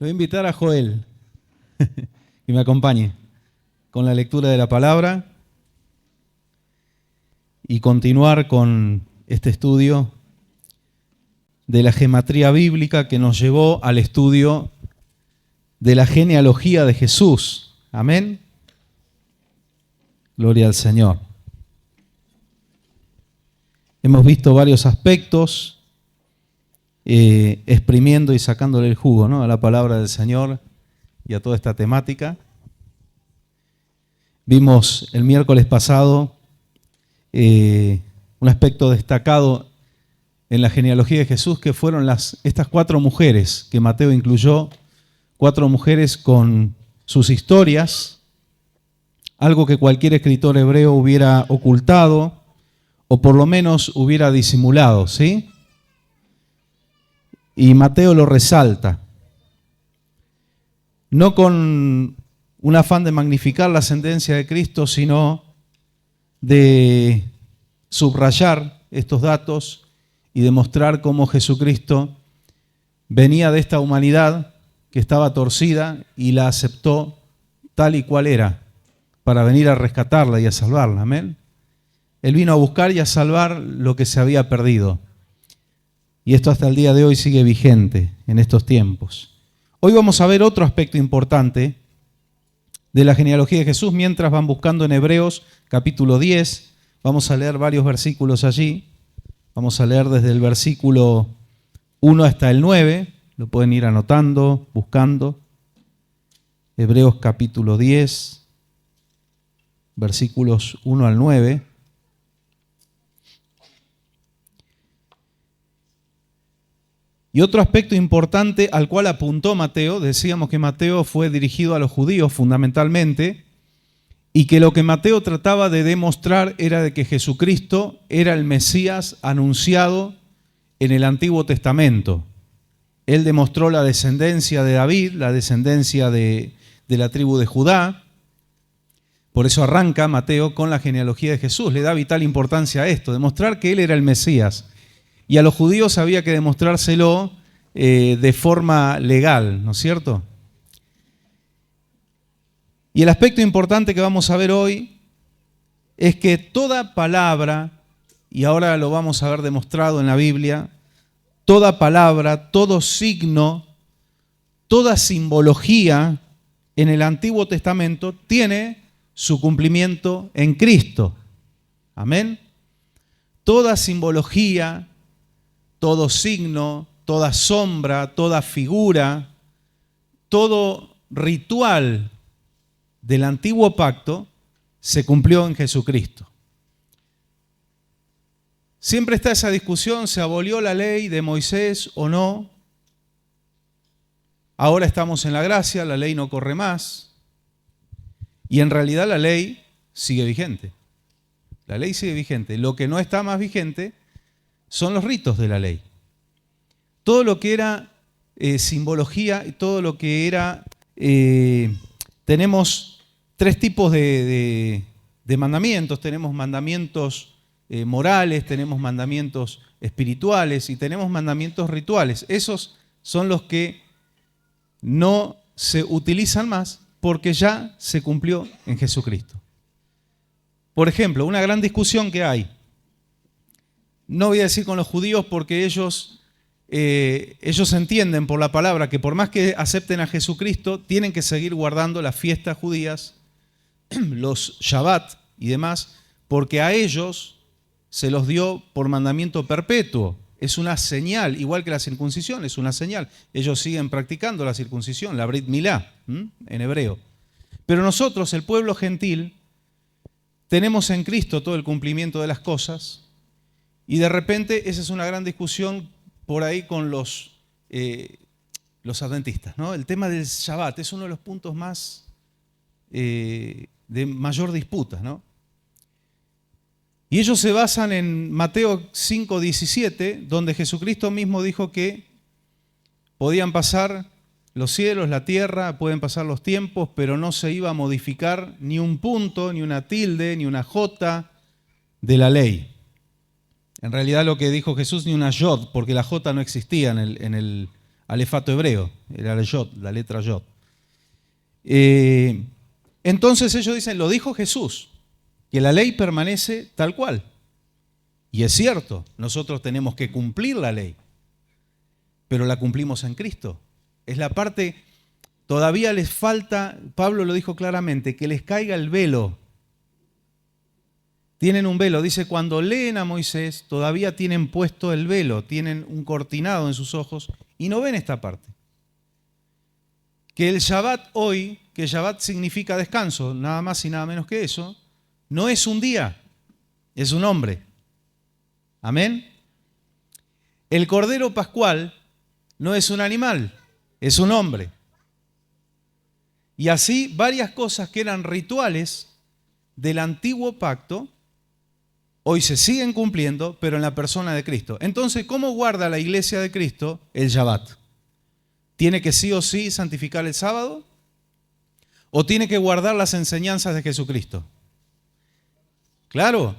Lo voy a invitar a Joel que me acompañe con la lectura de la palabra y continuar con este estudio de la gematría bíblica que nos llevó al estudio de la genealogía de Jesús. Amén. Gloria al Señor. Hemos visto varios aspectos, exprimiendo y sacándole el jugo, ¿no?, a la palabra del Señor y a toda esta temática. Vimos el miércoles pasado un aspecto destacado en la genealogía de Jesús, que fueron estas 4 mujeres que Mateo incluyó, 4 mujeres con sus historias, algo que cualquier escritor hebreo hubiera ocultado o por lo menos hubiera disimulado, ¿sí? Y Mateo lo resalta, no con un afán de magnificar la ascendencia de Cristo, sino de subrayar estos datos y demostrar cómo Jesucristo venía de esta humanidad que estaba torcida y la aceptó tal y cual era, para venir a rescatarla y a salvarla. Amén. Él vino a buscar y a salvar lo que se había perdido. Y esto hasta el día de hoy sigue vigente en estos tiempos. Hoy vamos a ver otro aspecto importante de la genealogía de Jesús. Mientras van buscando en Hebreos capítulo 10, vamos a leer varios versículos allí. Vamos a leer desde el versículo 1 hasta el 9. Lo pueden ir anotando, buscando. Hebreos capítulo 10, versículos 1 al 9. Y otro aspecto importante al cual apuntó Mateo, decíamos que Mateo fue dirigido a los judíos fundamentalmente, y que lo que Mateo trataba de demostrar era de que Jesucristo era el Mesías anunciado en el Antiguo Testamento. Él demostró la descendencia de David, la descendencia de la tribu de Judá. Por eso arranca Mateo con la genealogía de Jesús. Le da vital importancia a esto, demostrar que él era el Mesías. Y a los judíos había que demostrárselo de forma legal, ¿no es cierto? Y el aspecto importante que vamos a ver hoy es que toda palabra, y ahora lo vamos a ver demostrado en la Biblia, toda palabra, todo signo, toda simbología en el Antiguo Testamento tiene su cumplimiento en Cristo. Amén. Toda simbología, todo signo, toda sombra, toda figura, todo ritual del antiguo pacto se cumplió en Jesucristo. Siempre está esa discusión, ¿se abolió la ley de Moisés o no? Ahora estamos en la gracia, la ley no corre más. Y en realidad la ley sigue vigente. La ley sigue vigente. Lo que no está más vigente son los ritos de la ley. Todo lo que era simbología y todo lo que era... tenemos 3 tipos de mandamientos. Tenemos mandamientos morales, tenemos mandamientos espirituales y tenemos mandamientos rituales. Esos son los que no se utilizan más porque ya se cumplió en Jesucristo. Por ejemplo, una gran discusión que hay. No voy a decir con los judíos porque ellos entienden por la palabra que por más que acepten a Jesucristo, tienen que seguir guardando las fiestas judías, los Shabbat y demás, porque a ellos se los dio por mandamiento perpetuo. Es una señal, igual que la circuncisión, es una señal. Ellos siguen practicando la circuncisión, la Brit Milá, en hebreo. Pero nosotros, el pueblo gentil, tenemos en Cristo todo el cumplimiento de las cosas. Y de repente esa es una gran discusión por ahí con los adventistas, ¿no? El tema del Shabbat es uno de los puntos más de mayor disputa, ¿no? Y ellos se basan en Mateo 5:17, donde Jesucristo mismo dijo que podían pasar los cielos, la tierra, pueden pasar los tiempos, pero no se iba a modificar ni un punto, ni una tilde, ni una jota de la ley. En realidad lo que dijo Jesús, ni una yod, porque la jota no existía en el alefato hebreo, era el yod, la letra yod. Entonces ellos dicen, lo dijo Jesús, que la ley permanece tal cual. Y es cierto, nosotros tenemos que cumplir la ley, pero la cumplimos en Cristo. Es la parte, todavía les falta, Pablo lo dijo claramente, que les caiga el velo. Tienen un velo, dice, cuando leen a Moisés, todavía tienen puesto el velo, tienen un cortinado en sus ojos y no ven esta parte. Que el Shabbat hoy, que Shabbat significa descanso, nada más y nada menos que eso, no es un día, es un hombre. Amén. El Cordero Pascual no es un animal, es un hombre. Y así varias cosas que eran rituales del antiguo pacto, hoy se siguen cumpliendo, pero en la persona de Cristo. Entonces, ¿cómo guarda la iglesia de Cristo el Shabbat? ¿Tiene que sí o sí santificar el sábado? ¿O tiene que guardar las enseñanzas de Jesucristo? Claro.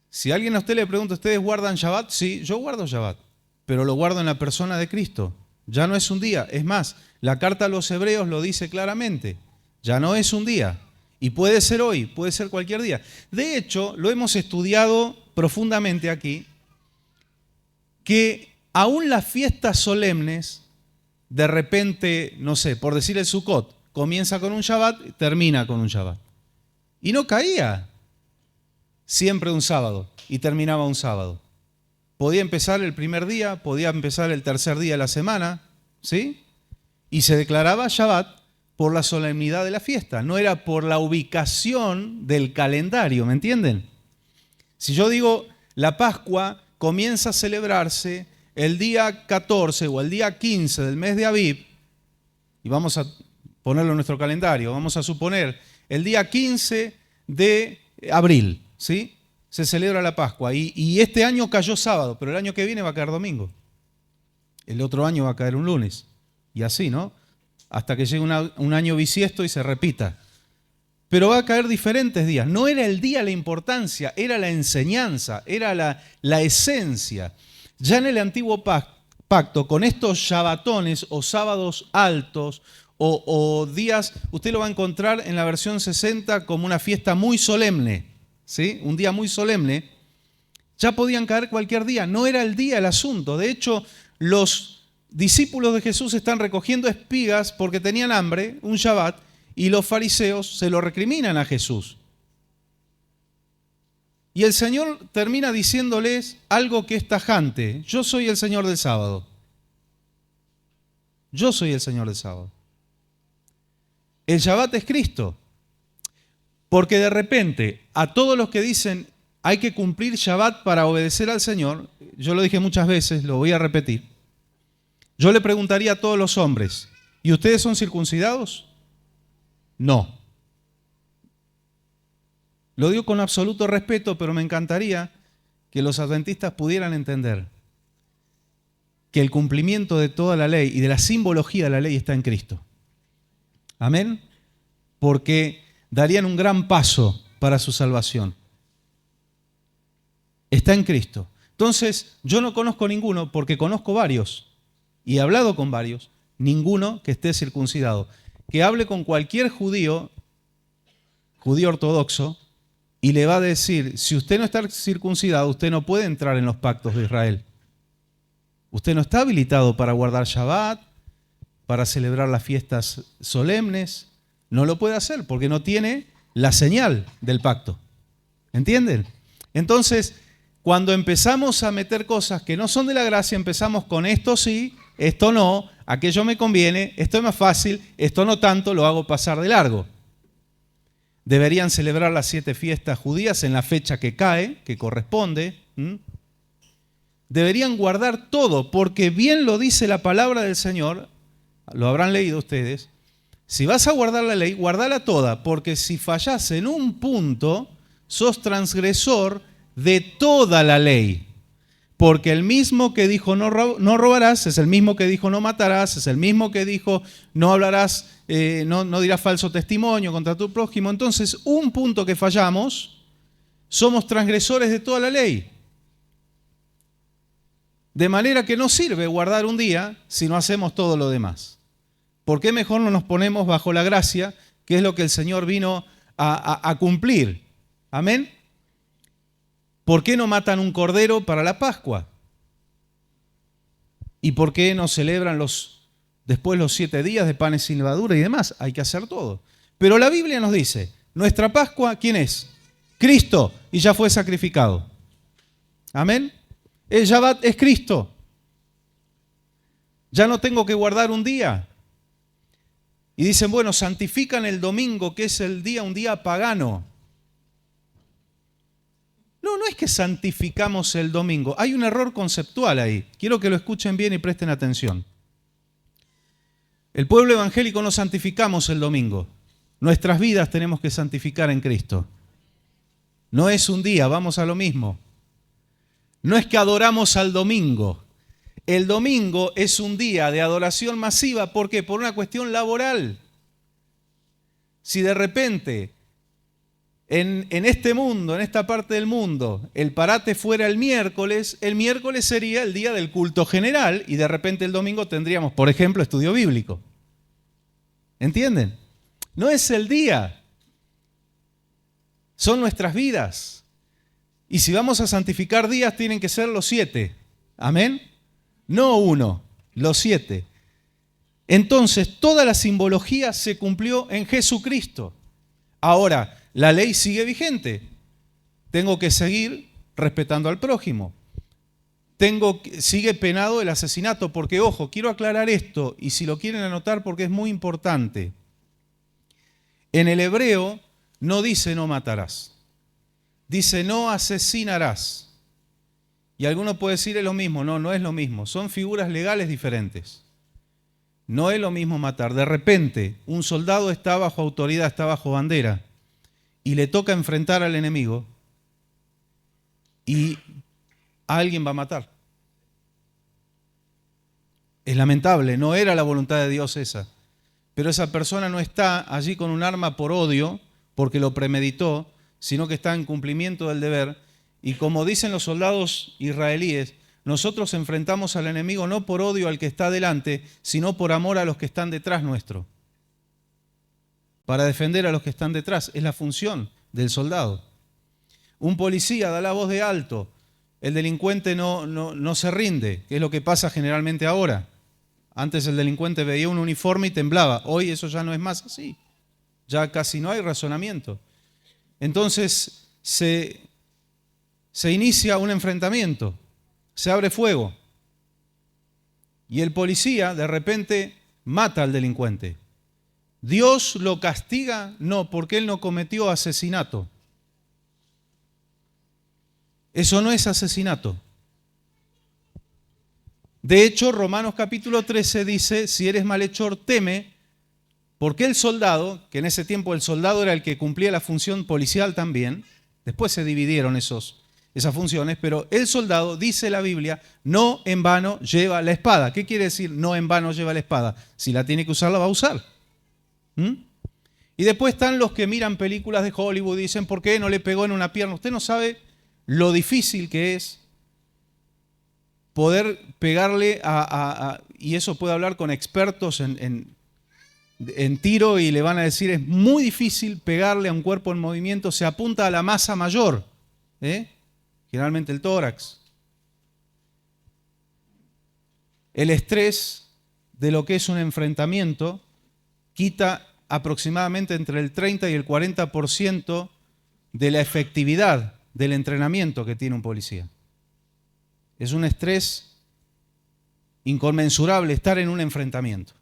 Si alguien a usted le pregunta, ¿ustedes guardan Shabbat? Sí, yo guardo Shabbat, pero lo guardo en la persona de Cristo. Ya no es un día. Es más, la carta a los Hebreos lo dice claramente. Ya no es un día. Y puede ser hoy, puede ser cualquier día. De hecho, lo hemos estudiado profundamente aquí, que aún las fiestas solemnes, de repente, no sé, por decir el Sukkot, comienza con un Shabbat, termina con un Shabbat. Y no caía siempre un sábado y terminaba un sábado. Podía empezar el primer día, podía empezar el tercer día de la semana, ¿sí? Y se declaraba Shabbat por la solemnidad de la fiesta, no era por la ubicación del calendario, ¿me entienden? Si yo digo la Pascua comienza a celebrarse el día 14 o el día 15 del mes de Aviv, y vamos a ponerlo en nuestro calendario, vamos a suponer el día 15 de abril, ¿sí? Se celebra la Pascua y este año cayó sábado, pero el año que viene va a caer domingo. El otro año va a caer un lunes. Y así, ¿no? Hasta que llegue un año bisiesto y se repita. Pero va a caer diferentes días. No era el día la importancia, era la enseñanza, era la esencia. Ya en el antiguo pacto, con estos shabbatones o sábados altos o días, usted lo va a encontrar en la versión 60 como una fiesta muy solemne. ¿Sí? Un día muy solemne, ya podían caer cualquier día, no era el día el asunto. De hecho, los discípulos de Jesús están recogiendo espigas porque tenían hambre, un Shabbat, y los fariseos se lo recriminan a Jesús. Y el Señor termina diciéndoles algo que es tajante: yo soy el Señor del sábado. Yo soy el Señor del sábado. El Shabbat es Cristo. Porque de repente, a todos los que dicen hay que cumplir Shabbat para obedecer al Señor, yo lo dije muchas veces, lo voy a repetir, yo le preguntaría a todos los hombres, ¿y ustedes son circuncidados? No. Lo digo con absoluto respeto, pero me encantaría que los adventistas pudieran entender que el cumplimiento de toda la ley y de la simbología de la ley está en Cristo. Amén. Porque darían un gran paso para su salvación. Está en Cristo. Entonces, yo no conozco ninguno, porque conozco varios, y he hablado con varios, ninguno que esté circuncidado. Que hable con cualquier judío ortodoxo, y le va a decir, si usted no está circuncidado, usted no puede entrar en los pactos de Israel. Usted no está habilitado para guardar Shabbat, para celebrar las fiestas solemnes. No lo puede hacer porque no tiene la señal del pacto. ¿Entienden? Entonces, cuando empezamos a meter cosas que no son de la gracia, empezamos con esto sí, esto no, aquello me conviene, esto es más fácil, esto no tanto, lo hago pasar de largo. Deberían celebrar las 7 fiestas judías en la fecha que cae, que corresponde. Deberían guardar todo, porque bien lo dice la palabra del Señor, lo habrán leído ustedes. Si vas a guardar la ley, guardala toda, porque si fallás en un punto, sos transgresor de toda la ley. Porque el mismo que dijo no robarás, es el mismo que dijo no matarás, es el mismo que dijo no hablarás, no dirás falso testimonio contra tu prójimo. Entonces, un punto que fallamos, somos transgresores de toda la ley. De manera que no sirve guardar un día si no hacemos todo lo demás. ¿Por qué mejor no nos ponemos bajo la gracia, que es lo que el Señor vino a cumplir? Amén. ¿Por qué no matan un cordero para la Pascua? ¿Y por qué no celebran después los 7 días de panes sin levadura y demás? Hay que hacer todo. Pero la Biblia nos dice, nuestra Pascua, ¿quién es? Cristo, y ya fue sacrificado. Amén. El Shabbat es Cristo. Ya no tengo que guardar un día. Y dicen, bueno, santifican el domingo, que es un día pagano. No, no es que santificamos el domingo. Hay un error conceptual ahí. Quiero que lo escuchen bien y presten atención. El pueblo evangélico no santificamos el domingo. Nuestras vidas tenemos que santificar en Cristo. No es un día, vamos a lo mismo. No es que adoramos al domingo. El domingo es un día de adoración masiva. ¿Por qué? Por una cuestión laboral. Si de repente en este mundo, en esta parte del mundo, el parate fuera el miércoles sería el día del culto general y de repente el domingo tendríamos, por ejemplo, estudio bíblico. ¿Entienden? No es el día, son nuestras vidas. Y si vamos a santificar días, tienen que ser los 7. ¿Amén? No 1, los 7. Entonces, toda la simbología se cumplió en Jesucristo. Ahora, la ley sigue vigente. Tengo que seguir respetando al prójimo. Sigue penado el asesinato, porque, ojo, quiero aclarar esto, y si lo quieren anotar porque es muy importante. En el hebreo no dice no matarás, dice no asesinarás. Y alguno puede decir es lo mismo. No, no es lo mismo. Son figuras legales diferentes. No es lo mismo matar. De repente, un soldado está bajo autoridad, está bajo bandera, y le toca enfrentar al enemigo, y a alguien va a matar. Es lamentable, no era la voluntad de Dios esa. Pero esa persona no está allí con un arma por odio, porque lo premeditó, sino que está en cumplimiento del deber. Y como dicen los soldados israelíes, nosotros enfrentamos al enemigo no por odio al que está delante, sino por amor a los que están detrás nuestro. Para defender a los que están detrás, es la función del soldado. Un policía da la voz de alto, el delincuente no se rinde, que es lo que pasa generalmente ahora. Antes el delincuente veía un uniforme y temblaba. Hoy eso ya no es más así. Ya casi no hay razonamiento. Entonces se inicia un enfrentamiento. Se abre fuego. Y el policía de repente mata al delincuente. ¿Dios lo castiga? No, porque él no cometió asesinato. Eso no es asesinato. De hecho, Romanos capítulo 13 dice, si eres malhechor, teme, porque el soldado, que en ese tiempo el soldado era el que cumplía la función policial también, después se dividieron esas funciones, pero el soldado, dice la Biblia, no en vano lleva la espada. ¿Qué quiere decir no en vano lleva la espada? Si la tiene que usar, la va a usar. Y después están los que miran películas de Hollywood y dicen, ¿por qué no le pegó en una pierna? Usted no sabe lo difícil que es poder pegarle y eso puede hablar con expertos en tiro y le van a decir, es muy difícil pegarle a un cuerpo en movimiento, se apunta a la masa mayor, generalmente el tórax. El estrés de lo que es un enfrentamiento quita aproximadamente entre el 30 y el 40% de la efectividad del entrenamiento que tiene un policía. Es un estrés inconmensurable estar en un enfrentamiento.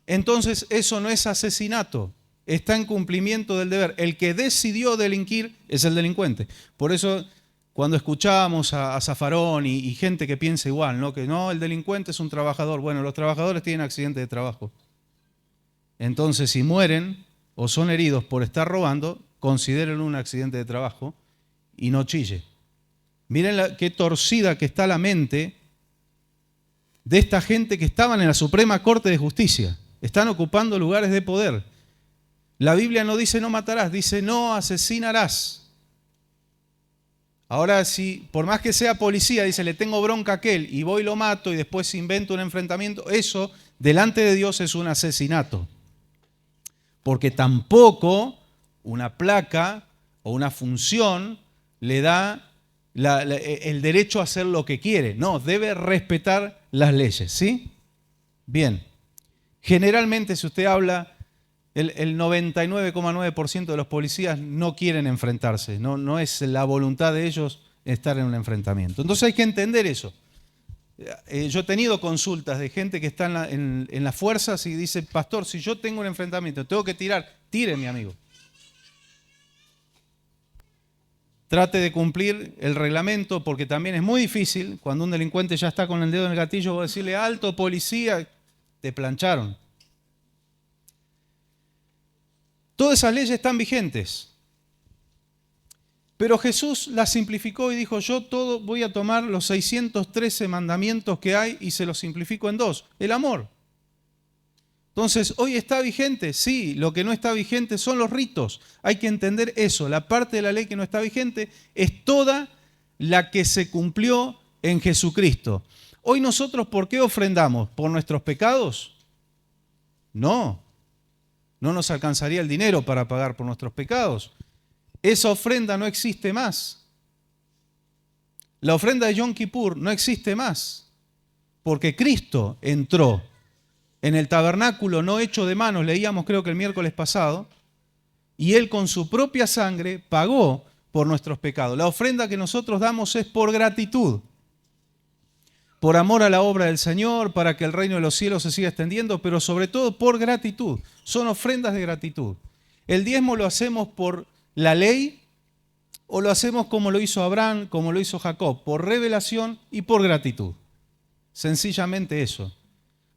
Entonces eso no es asesinato, está en cumplimiento del deber. El que decidió delinquir es el delincuente. Por eso cuando escuchábamos a Zaffarón y gente que piensa igual, ¿no? Que no, el delincuente es un trabajador. Bueno, los trabajadores tienen accidente de trabajo. Entonces si mueren o son heridos por estar robando, considérenlo un accidente de trabajo y no chille. Miren qué torcida que está la mente de esta gente que estaban en la Suprema Corte de Justicia. Están ocupando lugares de poder. La Biblia no dice no matarás, dice no asesinarás. Ahora, si por más que sea policía, dice, le tengo bronca a aquel y voy y lo mato y después invento un enfrentamiento, eso delante de Dios es un asesinato. Porque tampoco una placa o una función le da el derecho a hacer lo que quiere. No, debe respetar las leyes, ¿sí? Bien. Generalmente, si usted habla, el 99,9% de los policías no quieren enfrentarse. No es la voluntad de ellos estar en un enfrentamiento. Entonces hay que entender eso. Yo he tenido consultas de gente que está en las fuerzas y dice, pastor, si yo tengo un enfrentamiento, tengo que tirar, tire, mi amigo. Trate de cumplir el reglamento porque también es muy difícil, cuando un delincuente ya está con el dedo en el gatillo, vos decirle, alto policía, te plancharon. Todas esas leyes están vigentes. Pero Jesús las simplificó y dijo, yo todo voy a tomar los 613 mandamientos que hay y se los simplifico en dos. El amor. Entonces, ¿hoy está vigente? Sí, lo que no está vigente son los ritos. Hay que entender eso. La parte de la ley que no está vigente es toda la que se cumplió en Jesucristo. Hoy nosotros, ¿por qué ofrendamos? ¿Por nuestros pecados? No. No nos alcanzaría el dinero para pagar por nuestros pecados. Esa ofrenda no existe más. La ofrenda de Yom Kippur no existe más, porque Cristo entró en el tabernáculo no hecho de manos, leíamos creo que el miércoles pasado, y Él con su propia sangre pagó por nuestros pecados. La ofrenda que nosotros damos es por gratitud, por amor a la obra del Señor, para que el reino de los cielos se siga extendiendo, pero sobre todo por gratitud. Son ofrendas de gratitud. El diezmo lo hacemos por la ley o lo hacemos como lo hizo Abraham, como lo hizo Jacob, por revelación y por gratitud. Sencillamente eso.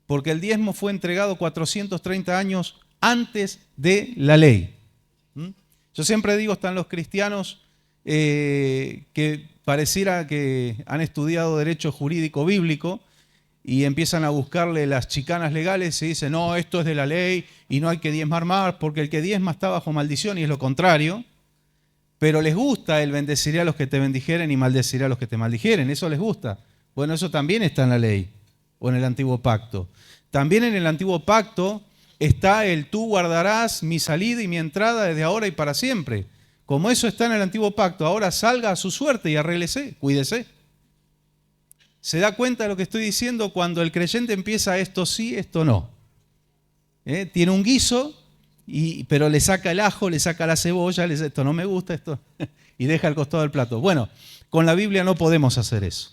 Porque el diezmo fue entregado 430 años antes de la ley. Yo siempre digo, están los cristianos que pareciera que han estudiado derecho jurídico bíblico y empiezan a buscarle las chicanas legales y dicen, no, esto es de la ley y no hay que diezmar más porque el que diezma está bajo maldición y es lo contrario. Pero les gusta el bendeciré a los que te bendijeren y maldeciré a los que te maldijeren. Eso les gusta. Bueno, eso también está en la ley o en el antiguo pacto. También en el antiguo pacto está el tú guardarás mi salida y mi entrada desde ahora y para siempre. Como eso está en el antiguo pacto, ahora salga a su suerte y arréglese, cuídese. ¿Se da cuenta de lo que estoy diciendo cuando el creyente empieza esto sí, esto no? Tiene un guiso, pero le saca el ajo, le saca la cebolla, le dice esto no me gusta, esto y deja al costado del plato. Bueno, con la Biblia no podemos hacer eso.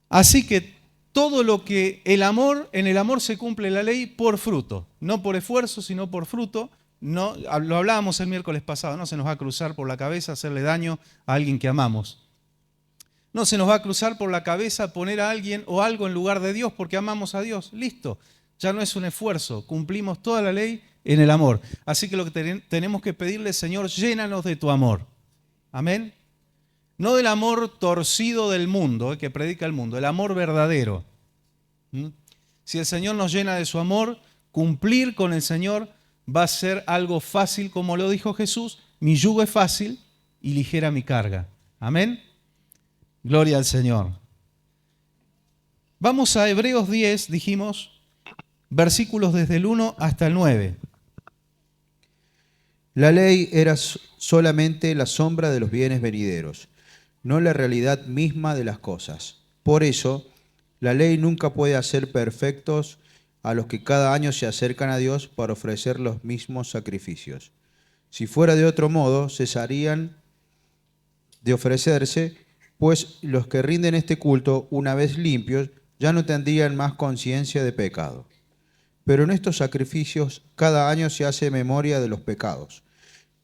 Así que todo lo que en el amor se cumple la ley por fruto, no por esfuerzo, sino por fruto. No, lo hablábamos el miércoles pasado, no se nos va a cruzar por la cabeza hacerle daño a alguien que amamos. No se nos va a cruzar por la cabeza poner a alguien o algo en lugar de Dios porque amamos a Dios. Listo, ya no es un esfuerzo, cumplimos toda la ley en el amor. Así que lo que tenemos que pedirle, Señor, llénanos de tu amor. Amén. No del amor torcido del mundo, que predica el mundo, el amor verdadero. Si el Señor nos llena de su amor, cumplir con el Señor va a ser algo fácil, como lo dijo Jesús, mi yugo es fácil y ligera mi carga. Amén. Gloria al Señor. Vamos a Hebreos 10, dijimos, versículos desde el 1 hasta el 9. La ley era solamente la sombra de los bienes venideros, no la realidad misma de las cosas. Por eso, la ley nunca puede hacer perfectos a los que cada año se acercan a Dios para ofrecer los mismos sacrificios. Si fuera de otro modo, cesarían de ofrecerse, pues los que rinden este culto, una vez limpios, ya no tendrían más conciencia de pecado. Pero en estos sacrificios cada año se hace memoria de los pecados,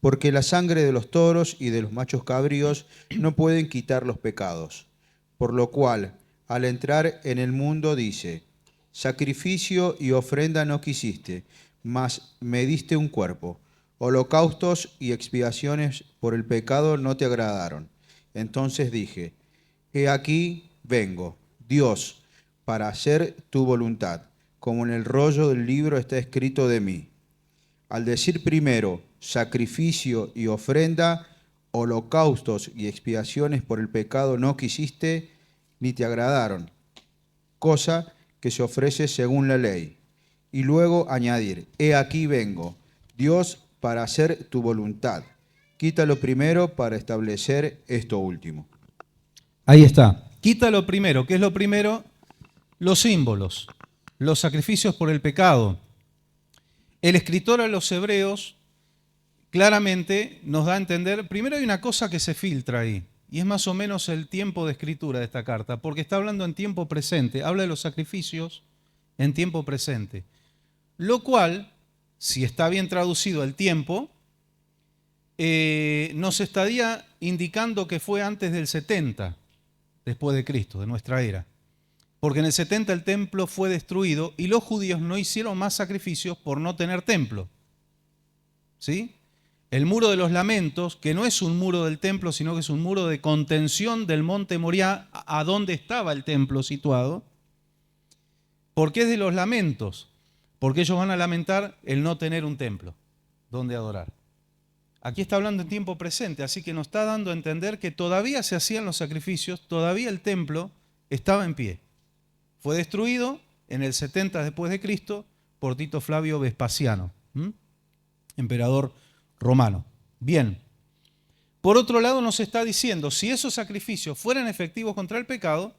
porque la sangre de los toros y de los machos cabríos no pueden quitar los pecados. Por lo cual, al entrar en el mundo dice, sacrificio y ofrenda no quisiste, mas me diste un cuerpo. Holocaustos y expiaciones por el pecado no te agradaron. Entonces dije, he aquí vengo, Dios, para hacer tu voluntad, como en el rollo del libro está escrito de mí. Al decir primero sacrificio y ofrenda, holocaustos y expiaciones por el pecado no quisiste ni te agradaron, cosa que se ofrece según la ley. Y luego añadir, he aquí vengo, Dios, para hacer tu voluntad. Quítalo primero para establecer esto último. Ahí está. Quita lo primero. ¿Qué es lo primero? Los símbolos, los sacrificios por el pecado. El escritor a los Hebreos claramente nos da a entender, primero hay una cosa que se filtra ahí, y es más o menos el tiempo de escritura de esta carta, porque está hablando en tiempo presente, habla de los sacrificios en tiempo presente, lo cual, si está bien traducido el tiempo, nos estaría indicando que fue antes del 70, después de Cristo, de nuestra era. Porque en el 70 el templo fue destruido y los judíos no hicieron más sacrificios por no tener templo. ¿Sí? El muro de los lamentos, que no es un muro del templo, sino que es un muro de contención del monte Moriah, a donde estaba el templo situado. ¿Por qué es de los lamentos? Porque ellos van a lamentar el no tener un templo donde adorar. Aquí está hablando en tiempo presente, así que nos está dando a entender que todavía se hacían los sacrificios, todavía el templo estaba en pie. Fue destruido en el 70 después de Cristo por Tito Flavio Vespasiano, emperador romano. Bien. Por otro lado nos está diciendo, si esos sacrificios fueran efectivos contra el pecado,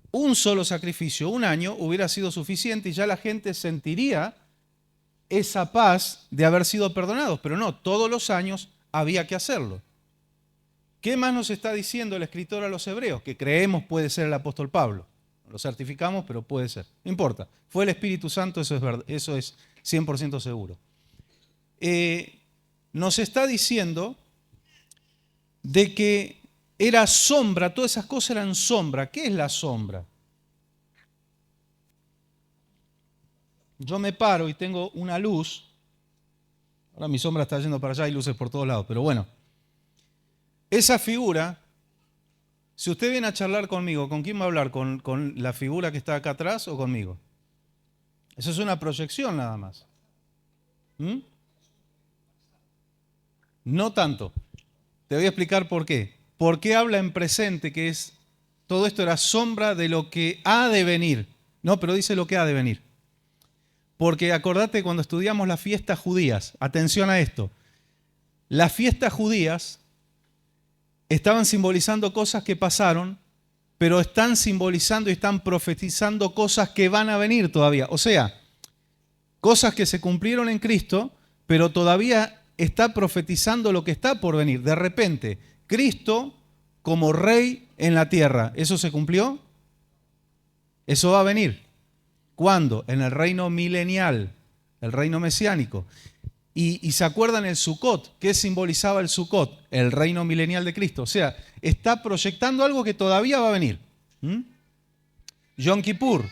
un solo sacrificio, un año, hubiera sido suficiente y ya la gente sentiría esa paz de haber sido perdonados. Pero no, todos los años había que hacerlo. ¿Qué más nos está diciendo el escritor a los Hebreos? Que creemos puede ser el apóstol Pablo. Lo certificamos, pero puede ser. No importa. Fue el Espíritu Santo, eso es verdad, eso es 100% seguro. Nos está diciendo de que era sombra, todas esas cosas eran sombra. ¿Qué es la sombra? Yo me paro y tengo una luz. Ahora mi sombra está yendo para allá, hay luces por todos lados, pero bueno. Esa figura, si usted viene a charlar conmigo, ¿con quién va a hablar? ¿Con la figura que está acá atrás o conmigo? Eso es una proyección nada más. No tanto. Te voy a explicar por qué. ¿Por qué habla en presente que es todo esto era sombra de lo que ha de venir? No, pero dice lo que ha de venir. Porque acordate cuando estudiamos las fiestas judías, atención a esto, las fiestas judías estaban simbolizando cosas que pasaron, pero están simbolizando y están profetizando cosas que van a venir todavía. O sea, cosas que se cumplieron en Cristo, pero todavía está profetizando lo que está por venir. De repente, Cristo como rey en la tierra, ¿eso se cumplió? Eso va a venir. ¿Cuándo? En el reino milenial, el reino mesiánico. Y se acuerdan el Sukkot. ¿Qué simbolizaba el Sukkot? El reino milenial de Cristo. O sea, está proyectando algo que todavía va a venir. Yom Kippur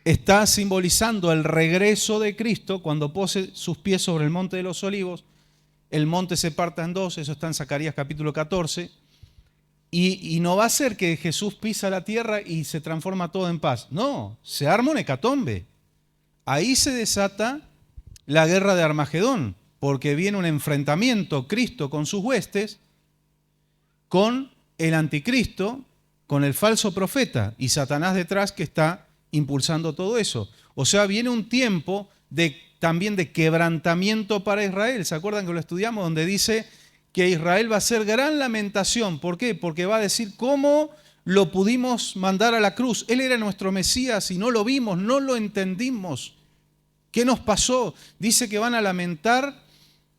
está simbolizando el regreso de Cristo cuando pose sus pies sobre el monte de los olivos. El monte se parta en dos, eso está en Zacarías capítulo 14. Y no va a ser que Jesús pisa la tierra y se transforma todo en paz. No, se arma un hecatombe. Ahí se desata la guerra de Armagedón, porque viene un enfrentamiento, Cristo con sus huestes, con el anticristo, con el falso profeta, y Satanás detrás que está impulsando todo eso. O sea, viene un tiempo también de quebrantamiento para Israel. ¿Se acuerdan que lo estudiamos? Donde dice que Israel va a hacer gran lamentación. ¿Por qué? Porque va a decir, ¿cómo lo pudimos mandar a la cruz? Él era nuestro Mesías y no lo vimos, no lo entendimos. ¿Qué nos pasó? Dice que van a lamentar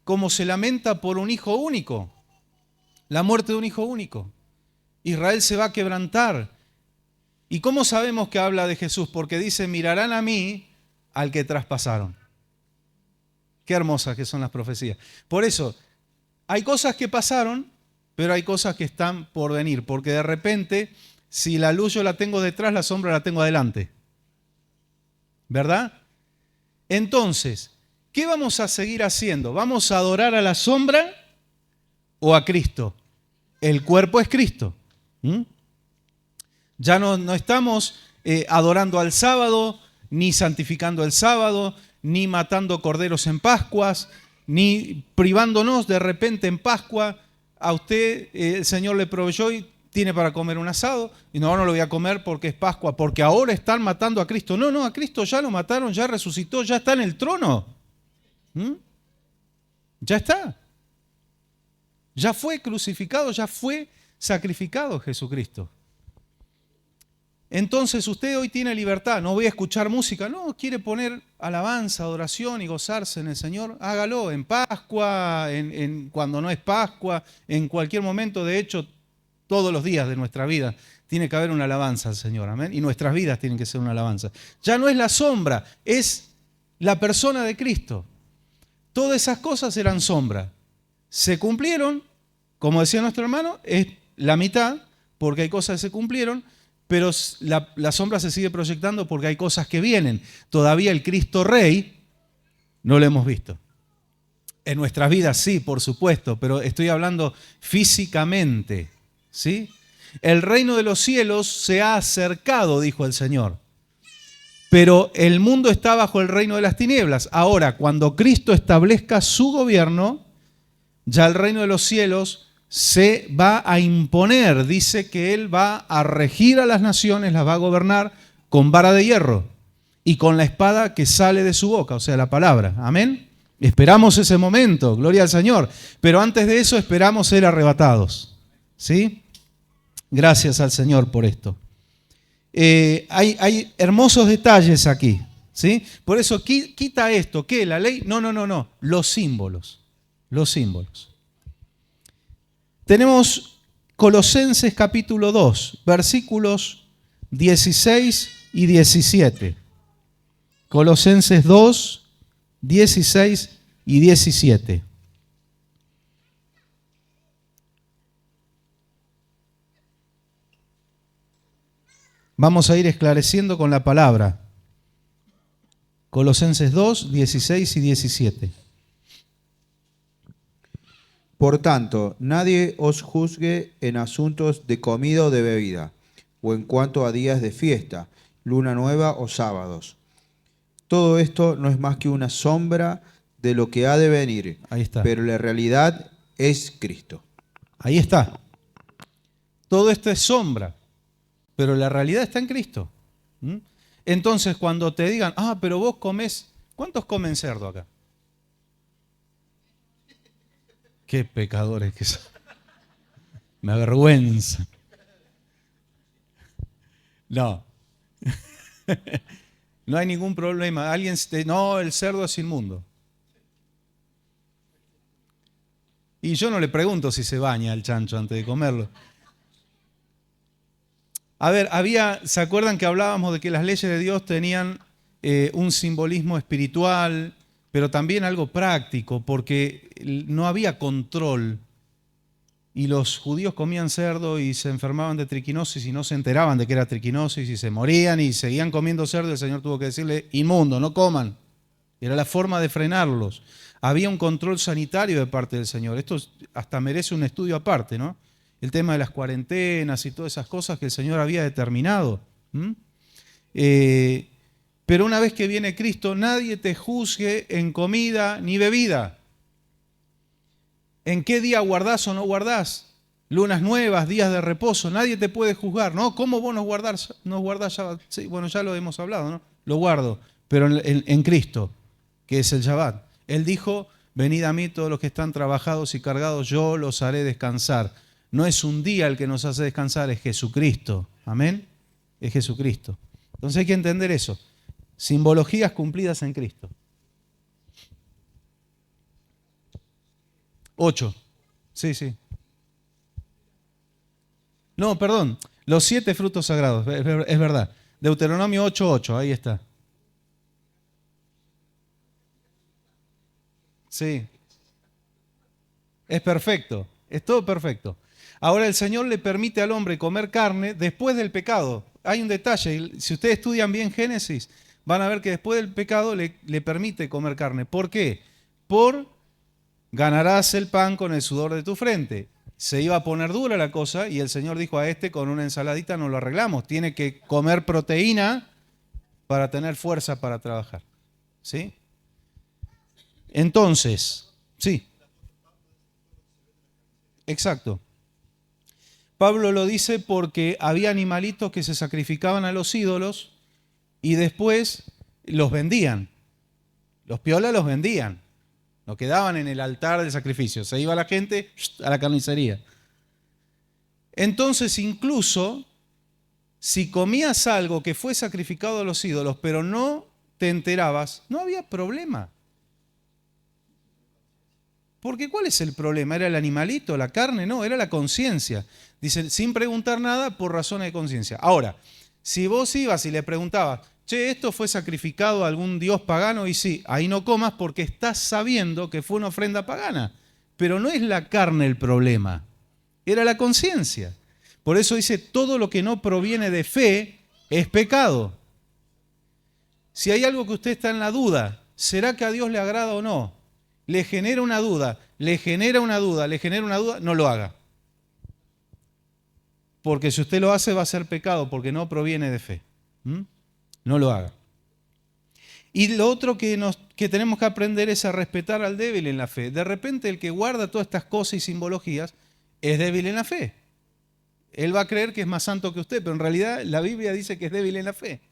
como se lamenta por un hijo único. La muerte de un hijo único. Israel se va a quebrantar. ¿Y cómo sabemos que habla de Jesús? Porque dice, mirarán a mí al que traspasaron. Qué hermosas que son las profecías. Por eso, hay cosas que pasaron, pero hay cosas que están por venir, porque de repente, si la luz yo la tengo detrás, la sombra la tengo adelante. ¿Verdad? Entonces, ¿qué vamos a seguir haciendo? ¿Vamos a adorar a la sombra o a Cristo? El cuerpo es Cristo. Ya no estamos adorando al sábado, ni santificando el sábado, ni matando corderos en Pascuas, ni privándonos de repente en Pascua a usted el Señor le proveyó y tiene para comer un asado, y no lo voy a comer porque es Pascua, porque ahora están matando a Cristo. No, a Cristo ya lo mataron, ya resucitó, ya está en el trono. Ya está. Ya fue crucificado, ya fue sacrificado Jesucristo. Entonces usted hoy tiene libertad, no voy a escuchar música, no, quiere poner alabanza, adoración y gozarse en el Señor, hágalo en Pascua, cuando no es Pascua, en cualquier momento, de hecho, todos los días de nuestra vida tiene que haber una alabanza al Señor, amén, y nuestras vidas tienen que ser una alabanza. Ya no es la sombra, es la persona de Cristo. Todas esas cosas eran sombra. Se cumplieron, como decía nuestro hermano, es la mitad, porque hay cosas que se cumplieron, pero la sombra se sigue proyectando porque hay cosas que vienen. Todavía el Cristo Rey no lo hemos visto. En nuestras vidas sí, por supuesto, pero estoy hablando físicamente, ¿sí? El reino de los cielos se ha acercado, dijo el Señor. Pero el mundo está bajo el reino de las tinieblas. Ahora, cuando Cristo establezca su gobierno, ya el reino de los cielos se va a imponer. Dice que Él va a regir a las naciones, las va a gobernar con vara de hierro y con la espada que sale de su boca, o sea, la palabra. Amén. Esperamos ese momento, gloria al Señor. Pero antes de eso esperamos ser arrebatados. ¿Sí? Gracias al Señor por esto. Hay hermosos detalles aquí, ¿sí? Por eso quita esto, ¿qué? ¿La ley? No, los símbolos, los símbolos. Tenemos Colosenses capítulo 2, versículos 16 y 17. Colosenses 2, 16 y 17. Vamos a ir esclareciendo con la palabra. Colosenses 2, 16 y 17. Por tanto, nadie os juzgue en asuntos de comida o de bebida, o en cuanto a días de fiesta, luna nueva o sábados. Todo esto no es más que una sombra de lo que ha de venir. Ahí está. Pero la realidad es Cristo. Ahí está. Todo esto es sombra, pero la realidad está en Cristo. Entonces, cuando te digan, pero vos comés, ¿cuántos comen cerdo acá? Qué pecadores que son. Me avergüenza. No. No hay ningún problema. Alguien no, el cerdo es inmundo. Y yo no le pregunto si se baña el chancho antes de comerlo. A ver, ¿se acuerdan que hablábamos de que las leyes de Dios tenían un simbolismo espiritual, pero también algo práctico, porque no había control? Y los judíos comían cerdo y se enfermaban de triquinosis y no se enteraban de que era triquinosis y se morían y seguían comiendo cerdo y el Señor tuvo que decirle, inmundo, no coman. Era la forma de frenarlos. Había un control sanitario de parte del Señor. Esto hasta merece un estudio aparte, ¿no? El tema de las cuarentenas y todas esas cosas que el Señor había determinado. Pero una vez que viene Cristo, nadie te juzgue en comida ni bebida. ¿En qué día guardás o no guardás? Lunas nuevas, días de reposo, nadie te puede juzgar, ¿no? ¿Cómo vos no guardás Shabbat? Sí, bueno, ya lo hemos hablado, ¿no? Lo guardo, pero en Cristo, que es el Shabbat. Él dijo, venid a mí todos los que están trabajados y cargados, yo los haré descansar. No es un día el que nos hace descansar, es Jesucristo. Amén. Es Jesucristo. Entonces hay que entender eso. Simbologías cumplidas en Cristo. 8. Sí. No, perdón. Los 7 frutos sagrados. Es verdad. Deuteronomio 8:8. Ahí está. Sí. Es perfecto. Es todo perfecto. Ahora el Señor le permite al hombre comer carne después del pecado. Hay un detalle. Si ustedes estudian bien Génesis, van a ver que después del pecado le permite comer carne. ¿Por qué? Ganarás el pan con el sudor de tu frente. Se iba a poner dura la cosa y el Señor dijo a con una ensaladita no lo arreglamos. Tiene que comer proteína para tener fuerza para trabajar. ¿Sí? Entonces, sí. Exacto. Pablo lo dice porque había animalitos que se sacrificaban a los ídolos y después los vendían. Los piolas los vendían. No quedaban en el altar del sacrificio. Se iba la gente a la carnicería. Entonces, incluso si comías algo que fue sacrificado a los ídolos, pero no te enterabas, no había problema. Porque ¿cuál es el problema? ¿Era el animalito, la carne? No, era la conciencia. Dice, sin preguntar nada por razones de conciencia. Ahora, si vos ibas y le preguntabas, che, ¿esto fue sacrificado a algún dios pagano? Y sí, ahí no comas porque estás sabiendo que fue una ofrenda pagana. Pero no es la carne el problema, era la conciencia. Por eso dice, todo lo que no proviene de fe es pecado. Si hay algo que usted está en la duda, ¿será que a Dios le agrada o no? Le genera una duda, le genera una duda, no lo haga. Porque si usted lo hace va a ser pecado porque no proviene de fe. No lo haga. Y lo otro que tenemos que aprender es a respetar al débil en la fe. De repente el que guarda todas estas cosas y simbologías es débil en la fe. Él va a creer que es más santo que usted, pero en realidad la Biblia dice que es débil en la fe.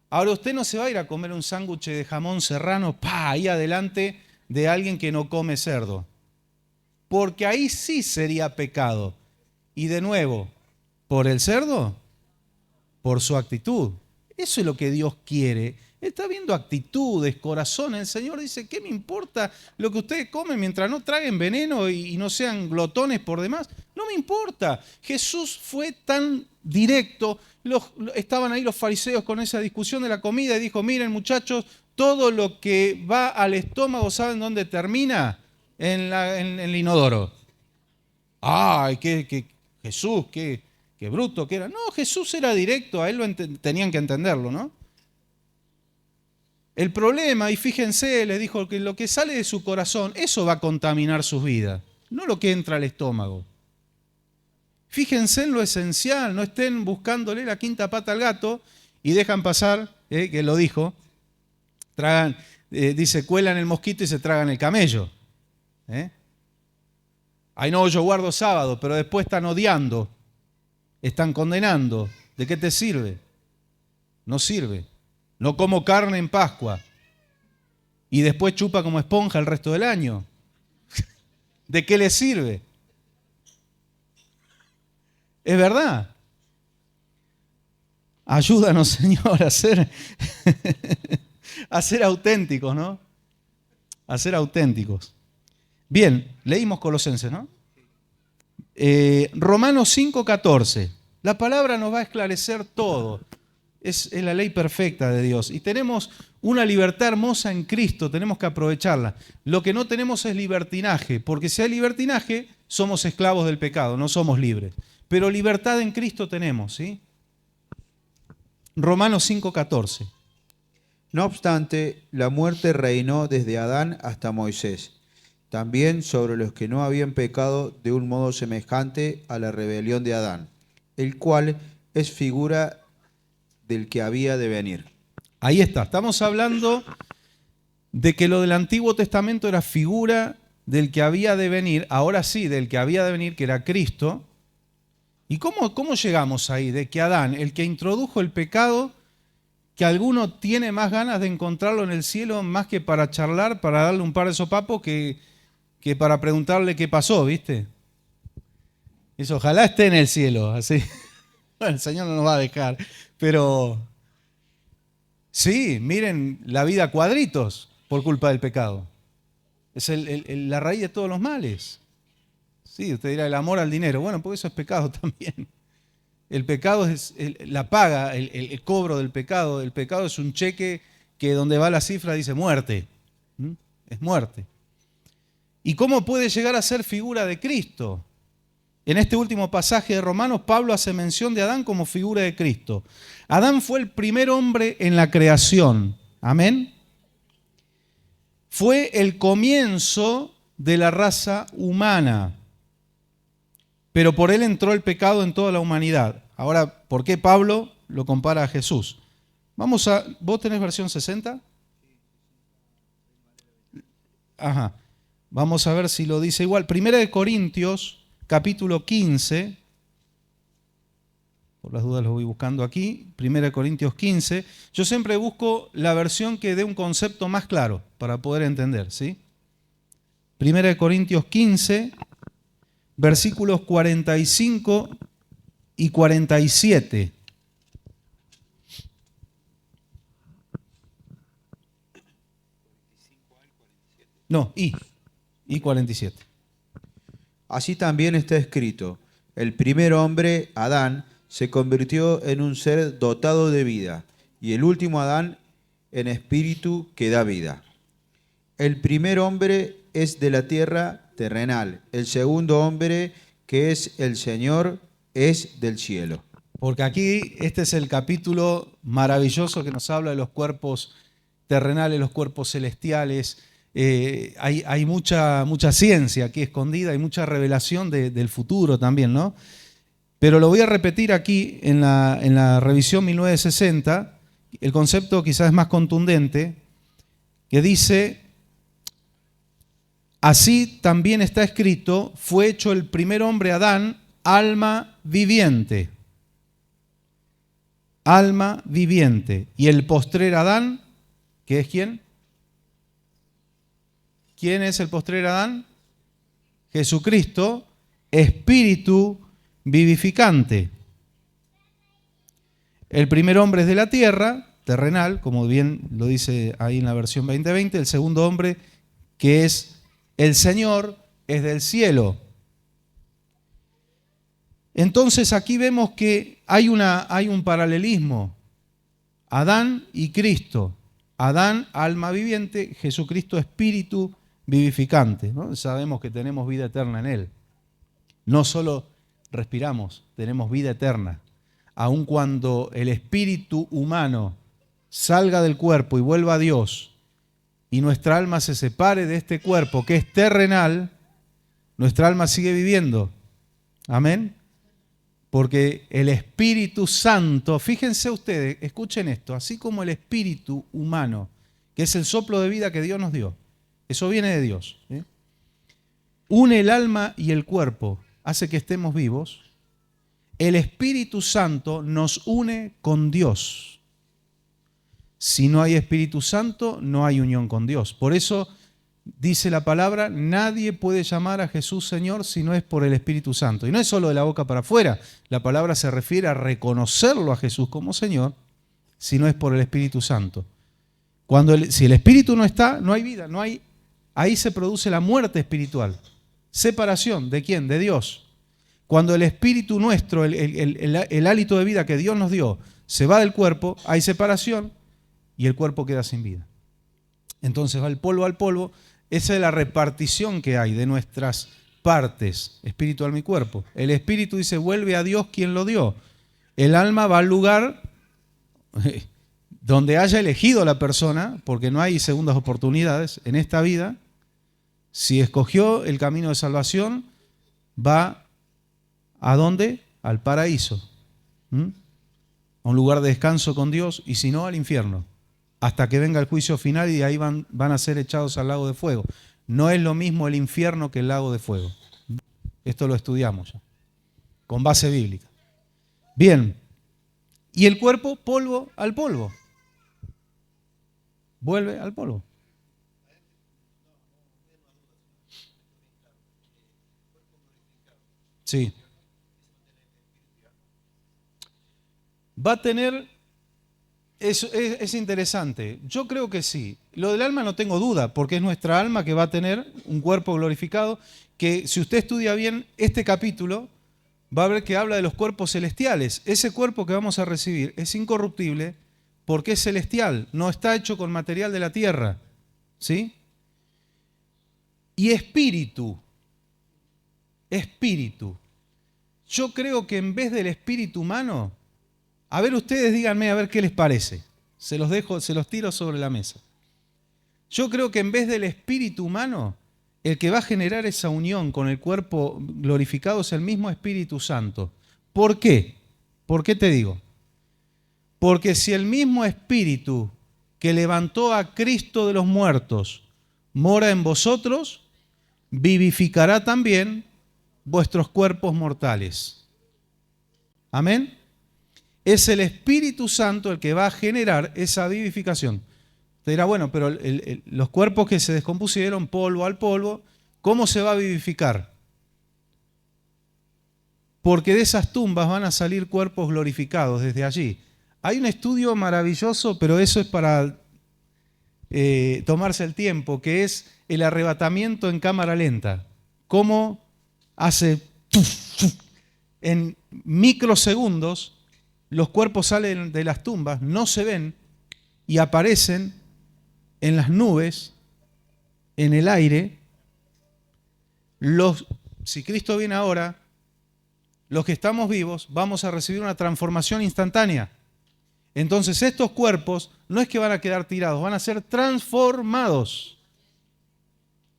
Ahora usted no se va a ir a comer un sándwich de jamón serrano, ahí adelante de alguien que no come cerdo. Porque ahí sí sería pecado. Y de nuevo, ¿por el cerdo? Por su actitud. Eso es lo que Dios quiere. Está viendo actitudes, corazón. El Señor dice, ¿qué me importa lo que ustedes comen mientras no traguen veneno y no sean glotones por demás? No me importa. Jesús fue tan directo. Estaban ahí los fariseos con esa discusión de la comida y dijo, miren muchachos, todo lo que va al estómago, ¿saben dónde termina? En el inodoro. ¡Ay, Jesús, qué bruto que era! No, Jesús era directo, a él tenían que entenderlo, ¿no? El problema, y fíjense, le dijo que lo que sale de su corazón, eso va a contaminar sus vidas, no lo que entra al estómago. Fíjense en lo esencial, no estén buscándole la quinta pata al gato y dejan pasar, que lo dijo, dice, cuelan el mosquito y se tragan el camello. Ay no, yo guardo sábado, pero después están odiando, están condenando. ¿De qué te sirve? No sirve. No como carne en Pascua y después chupa como esponja el resto del año. ¿De qué le sirve? Es verdad. Ayúdanos, Señor, a ser auténticos, ¿no? A ser auténticos. Bien, leímos Colosenses, ¿no? Romanos 5:14. La palabra nos va a esclarecer todo. Es la ley perfecta de Dios. Y tenemos una libertad hermosa en Cristo, tenemos que aprovecharla. Lo que no tenemos es libertinaje, porque si hay libertinaje, somos esclavos del pecado, no somos libres. Pero libertad en Cristo tenemos, ¿sí? Romanos 5:14. No obstante, la muerte reinó desde Adán hasta Moisés, también sobre los que no habían pecado de un modo semejante a la rebelión de Adán, el cual es figura del que había de venir. Ahí está, estamos hablando de que lo del Antiguo Testamento era figura del que había de venir, ahora sí, del que había de venir, que era Cristo. ¿Y cómo llegamos ahí? De que Adán, el que introdujo el pecado, que alguno tiene más ganas de encontrarlo en el cielo más que para charlar, para darle un par de sopapos, que para preguntarle qué pasó, ¿viste? Eso, ojalá esté en el cielo, así. Bueno, el Señor no nos va a dejar, pero sí, miren la vida a cuadritos por culpa del pecado. Es la raíz de todos los males. Sí, usted dirá el amor al dinero. Bueno, porque eso es pecado también. El pecado es la paga, el cobro del pecado. El pecado es un cheque que donde va la cifra dice muerte. Es muerte. ¿Y cómo puede llegar a ser figura de Cristo? En este último pasaje de Romanos, Pablo hace mención de Adán como figura de Cristo. Adán fue el primer hombre en la creación. Amén. Fue el comienzo de la raza humana. Pero por él entró el pecado en toda la humanidad. Ahora, ¿por qué Pablo lo compara a Jesús? ¿Vos tenés versión 60? Ajá. Vamos a ver si lo dice igual. Primera de Corintios capítulo 15, por las dudas lo voy buscando aquí, 1 Corintios 15. Yo siempre busco la versión que dé un concepto más claro para poder entender, ¿sí? 1 Corintios 15, versículos 45 y 47. No, y 47. Así también está escrito: el primer hombre, Adán, se convirtió en un ser dotado de vida, y el último Adán en espíritu que da vida. El primer hombre es de la tierra terrenal, el segundo hombre, que es el Señor, es del cielo. Porque aquí este es el capítulo maravilloso que nos habla de los cuerpos terrenales, los cuerpos celestiales. Hay mucha ciencia aquí escondida, hay mucha revelación del futuro también, ¿no? Pero lo voy a repetir aquí en la revisión 1960, el concepto quizás es más contundente, que dice: así también está escrito, fue hecho el primer hombre Adán, alma viviente. Alma viviente. Y el postrer Adán, ¿qué es quién? ¿Quién es el postrer Adán? Jesucristo, espíritu vivificante. El primer hombre es de la tierra, terrenal, como bien lo dice ahí en la versión 2020. El segundo hombre, que es el Señor, es del cielo. Entonces aquí vemos que hay un paralelismo. Adán y Cristo. Adán, alma viviente; Jesucristo, espíritu vivificante, ¿no? Sabemos que tenemos vida eterna en Él. No solo respiramos, tenemos vida eterna. Aun cuando el espíritu humano salga del cuerpo y vuelva a Dios, y nuestra alma se separe de este cuerpo que es terrenal, nuestra alma sigue viviendo. Amén. Porque el Espíritu Santo, fíjense ustedes, escuchen esto, así como el espíritu humano, que es el soplo de vida que Dios nos dio, eso viene de Dios, ¿sí? Une el alma y el cuerpo, hace que estemos vivos. El Espíritu Santo nos une con Dios. Si no hay Espíritu Santo, no hay unión con Dios. Por eso dice la palabra: nadie puede llamar a Jesús Señor si no es por el Espíritu Santo. Y no es solo de la boca para afuera. La palabra se refiere a reconocerlo a Jesús como Señor, si no es por el Espíritu Santo. Si el Espíritu no está, no hay vida, ahí se produce la muerte espiritual. Separación, ¿de quién? De Dios. Cuando el Espíritu nuestro, el hálito de vida que Dios nos dio, se va del cuerpo, hay separación y el cuerpo queda sin vida. Entonces va el polvo al polvo. Esa es la repartición que hay de nuestras partes, espíritu, alma y cuerpo. El espíritu dice: vuelve a Dios quien lo dio. El alma va al lugar donde haya elegido la persona, porque no hay segundas oportunidades en esta vida. Si escogió el camino de salvación, va ¿a dónde? Al paraíso, a un lugar de descanso con Dios, y si no, al infierno, hasta que venga el juicio final, y de ahí van a ser echados al lago de fuego. No es lo mismo el infierno que el lago de fuego. Esto lo estudiamos ya, con base bíblica. Bien, y el cuerpo, polvo al polvo. Vuelve al polvo. Sí. Va a tener... Es interesante. Yo creo que sí. Lo del alma no tengo duda, porque es nuestra alma que va a tener un cuerpo glorificado, que si usted estudia bien este capítulo, va a ver que habla de los cuerpos celestiales. Ese cuerpo que vamos a recibir es incorruptible porque es celestial, no está hecho con material de la tierra, ¿sí? Y espíritu. Yo creo que en vez del espíritu humano, a ver, ustedes díganme a ver qué les parece. Se los tiro sobre la mesa. Yo creo que en vez del espíritu humano, el que va a generar esa unión con el cuerpo glorificado es el mismo Espíritu Santo. ¿Por qué? ¿Por qué te digo? Porque si el mismo Espíritu que levantó a Cristo de los muertos mora en vosotros, vivificará también vuestros cuerpos mortales. Amén. Es el Espíritu Santo el que va a generar esa vivificación. Usted dirá, bueno, pero los cuerpos que se descompusieron, polvo al polvo, ¿cómo se va a vivificar? Porque de esas tumbas van a salir cuerpos glorificados desde allí. Hay un estudio maravilloso, pero eso es para tomarse el tiempo, que es el arrebatamiento en cámara lenta. Cómo hace en microsegundos los cuerpos salen de las tumbas, no se ven y aparecen en las nubes, en el aire. Si Cristo viene ahora, los que estamos vivos vamos a recibir una transformación instantánea. Entonces estos cuerpos no es que van a quedar tirados, van a ser transformados.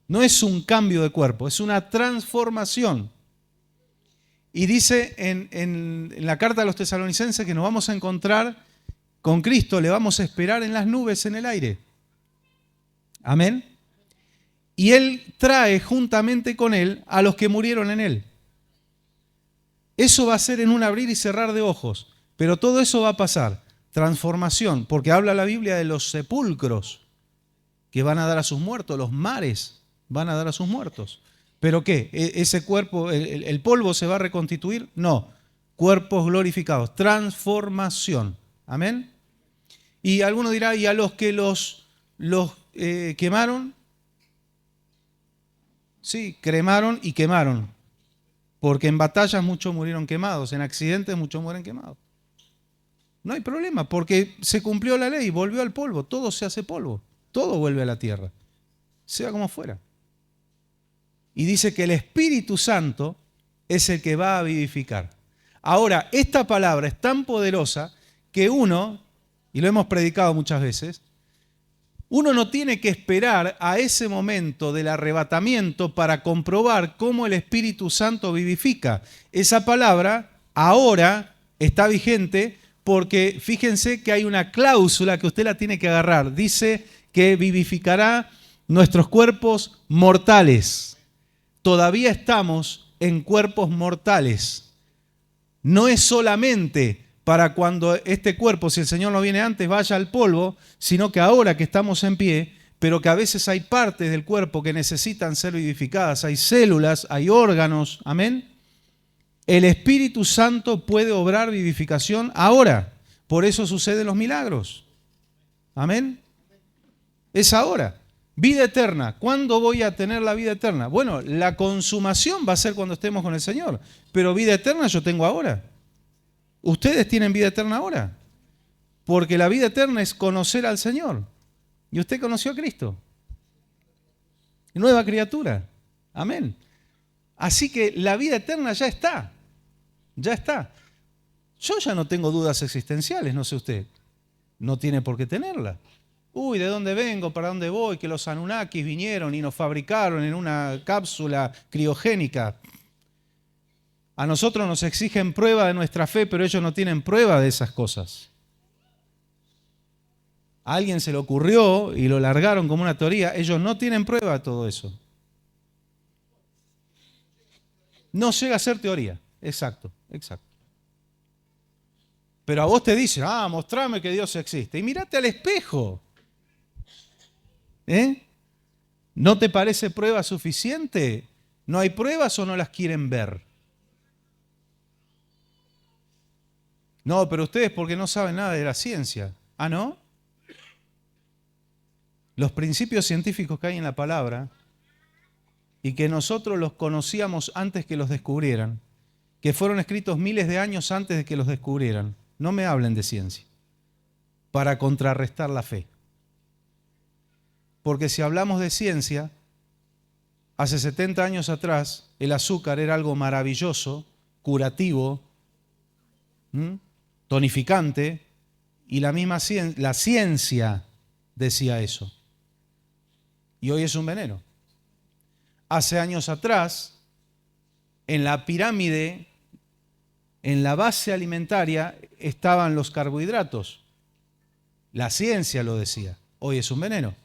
No es un cambio de cuerpo, es una transformación. Y dice en la carta a los tesalonicenses que nos vamos a encontrar con Cristo, le vamos a esperar en las nubes, en el aire. Amén. Y Él trae juntamente con Él a los que murieron en Él. Eso va a ser en un abrir y cerrar de ojos, pero todo eso va a pasar. Transformación, porque habla la Biblia de los sepulcros que van a dar a sus muertos, los mares van a dar a sus muertos. ¿Pero qué? ¿Ese cuerpo, el polvo se va a reconstituir? No, cuerpos glorificados, transformación. Amén. Y alguno dirá, ¿y a los que los quemaron? Sí, cremaron y quemaron. Porque en batallas muchos murieron quemados, en accidentes muchos mueren quemados. No hay problema, porque se cumplió la ley, volvió al polvo, todo se hace polvo, todo vuelve a la tierra, sea como fuera. Y dice que el Espíritu Santo es el que va a vivificar. Ahora, esta palabra es tan poderosa que uno, y lo hemos predicado muchas veces, uno no tiene que esperar a ese momento del arrebatamiento para comprobar cómo el Espíritu Santo vivifica. Esa palabra ahora está vigente porque fíjense que hay una cláusula que usted la tiene que agarrar. Dice que vivificará nuestros cuerpos mortales. Todavía estamos en cuerpos mortales. No es solamente para cuando este cuerpo, si el Señor no viene antes, vaya al polvo, sino que ahora que estamos en pie, pero que a veces hay partes del cuerpo que necesitan ser vivificadas, hay células, hay órganos, amén. El Espíritu Santo puede obrar vivificación ahora, por eso suceden los milagros, amén. Es ahora. Vida eterna. ¿Cuándo voy a tener la vida eterna? Bueno, la consumación va a ser cuando estemos con el Señor, pero vida eterna yo tengo ahora. Ustedes tienen vida eterna ahora, porque la vida eterna es conocer al Señor. Y usted conoció a Cristo. Nueva criatura. Amén. Así que la vida eterna ya está. Ya está. Yo ya no tengo dudas existenciales, no sé usted. No tiene por qué tenerla. Uy, ¿de dónde vengo? ¿Para dónde voy? Que los Anunnakis vinieron y nos fabricaron en una cápsula criogénica. A nosotros nos exigen prueba de nuestra fe, pero ellos no tienen prueba de esas cosas. A alguien se le ocurrió y lo largaron como una teoría. Ellos no tienen prueba de todo eso. No llega a ser teoría. Exacto, exacto. Pero a vos te dicen, mostrame que Dios existe. Y mírate al espejo. ¿No te parece prueba suficiente? ¿No hay pruebas o no las quieren ver? No, pero ustedes porque no saben nada de la ciencia. ¿Ah, no? Los principios científicos que hay en la palabra y que nosotros los conocíamos antes que los descubrieran, que fueron escritos miles de años antes de que los descubrieran. No me hablen de ciencia para contrarrestar la fe. Porque si hablamos de ciencia, hace 70 años atrás el azúcar era algo maravilloso, curativo, tonificante, y la misma la ciencia decía eso. Y hoy es un veneno. Hace años atrás, en la pirámide, en la base alimentaria, estaban los carbohidratos. La ciencia lo decía. Hoy es un veneno.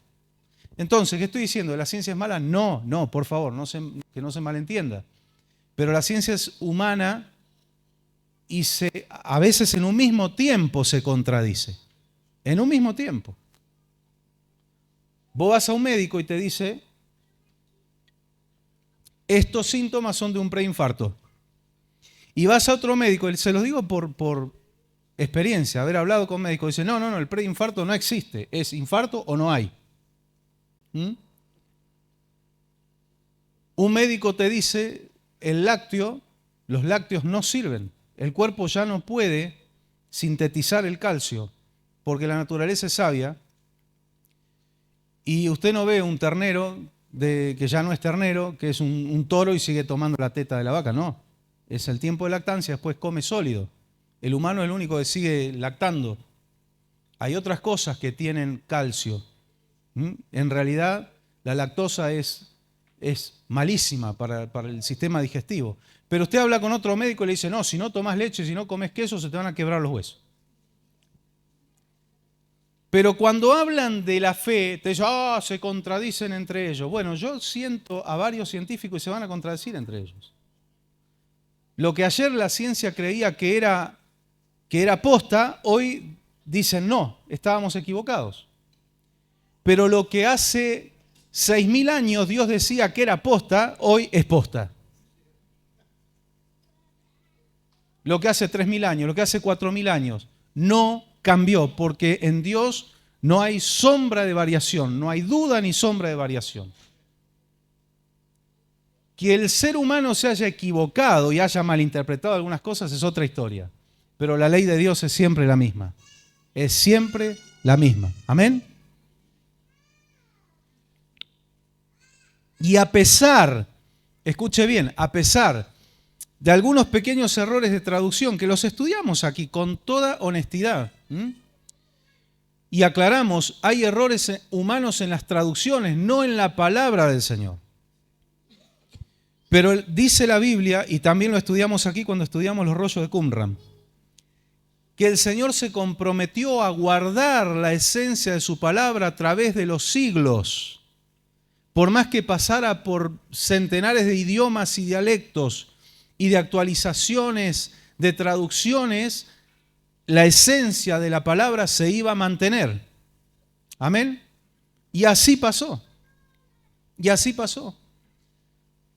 Entonces, ¿qué estoy diciendo? ¿La ciencia es mala? No, por favor, que no se malentienda. pero la ciencia es humana y a veces en un mismo tiempo se contradice. En un mismo tiempo. Vos vas a un médico y te dice, estos síntomas son de un preinfarto. Y vas a otro médico, y se los digo por experiencia, haber hablado con médicos, dice, no, el preinfarto no existe, es infarto o no hay. Un médico te dice, los lácteos no sirven, el cuerpo ya no puede sintetizar el calcio, porque la naturaleza es sabia, y usted no ve un ternero que ya no es ternero, que es un toro y sigue tomando la teta de la vaca, no. Es el tiempo de lactancia, después come sólido. El humano es el único que sigue lactando. Hay otras cosas que tienen calcio. En realidad, la lactosa es malísima para el sistema digestivo. Pero usted habla con otro médico y le dice, no, si no tomas leche, si no comes queso, se te van a quebrar los huesos. Pero cuando hablan de la fe, te dicen, se contradicen entre ellos. Bueno, yo siento a varios científicos y se van a contradecir entre ellos. Lo que ayer la ciencia creía que era posta, hoy dicen no, estábamos equivocados. Pero lo que hace 6.000 años Dios decía que era posta, hoy es posta. Lo que hace 3.000 años, lo que hace 4.000 años, no cambió, porque en Dios no hay sombra de variación, no hay duda ni sombra de variación. Que el ser humano se haya equivocado y haya malinterpretado algunas cosas es otra historia. Pero la ley de Dios es siempre la misma. Es siempre la misma. ¿Amén? Y a pesar, escuche bien, a pesar de algunos pequeños errores de traducción que los estudiamos aquí con toda honestidad, y aclaramos, hay errores humanos en las traducciones, no en la palabra del Señor. Pero dice la Biblia, y también lo estudiamos aquí cuando estudiamos los rollos de Qumran, que el Señor se comprometió a guardar la esencia de su palabra a través de los siglos. Por más que pasara por centenares de idiomas y dialectos y de actualizaciones, de traducciones, la esencia de la palabra se iba a mantener. ¿Amén? Y así pasó. Y así pasó.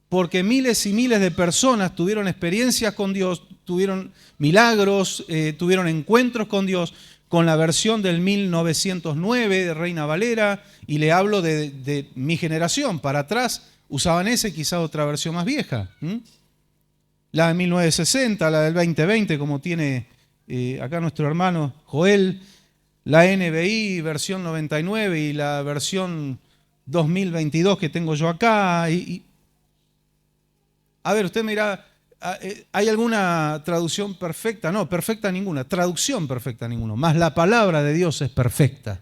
Porque miles y miles de personas tuvieron experiencias con Dios, tuvieron milagros, tuvieron encuentros con Dios, con la versión del 1909 de Reina Valera, y le hablo de mi generación, para atrás usaban ese, quizá otra versión más vieja. La de 1960, la del 2020, como tiene acá nuestro hermano Joel, la NBI versión 99 y la versión 2022 que tengo yo acá. A ver, usted me dirá, ¿hay alguna traducción perfecta? No, perfecta ninguna. Traducción perfecta ninguna. Más la palabra de Dios es perfecta.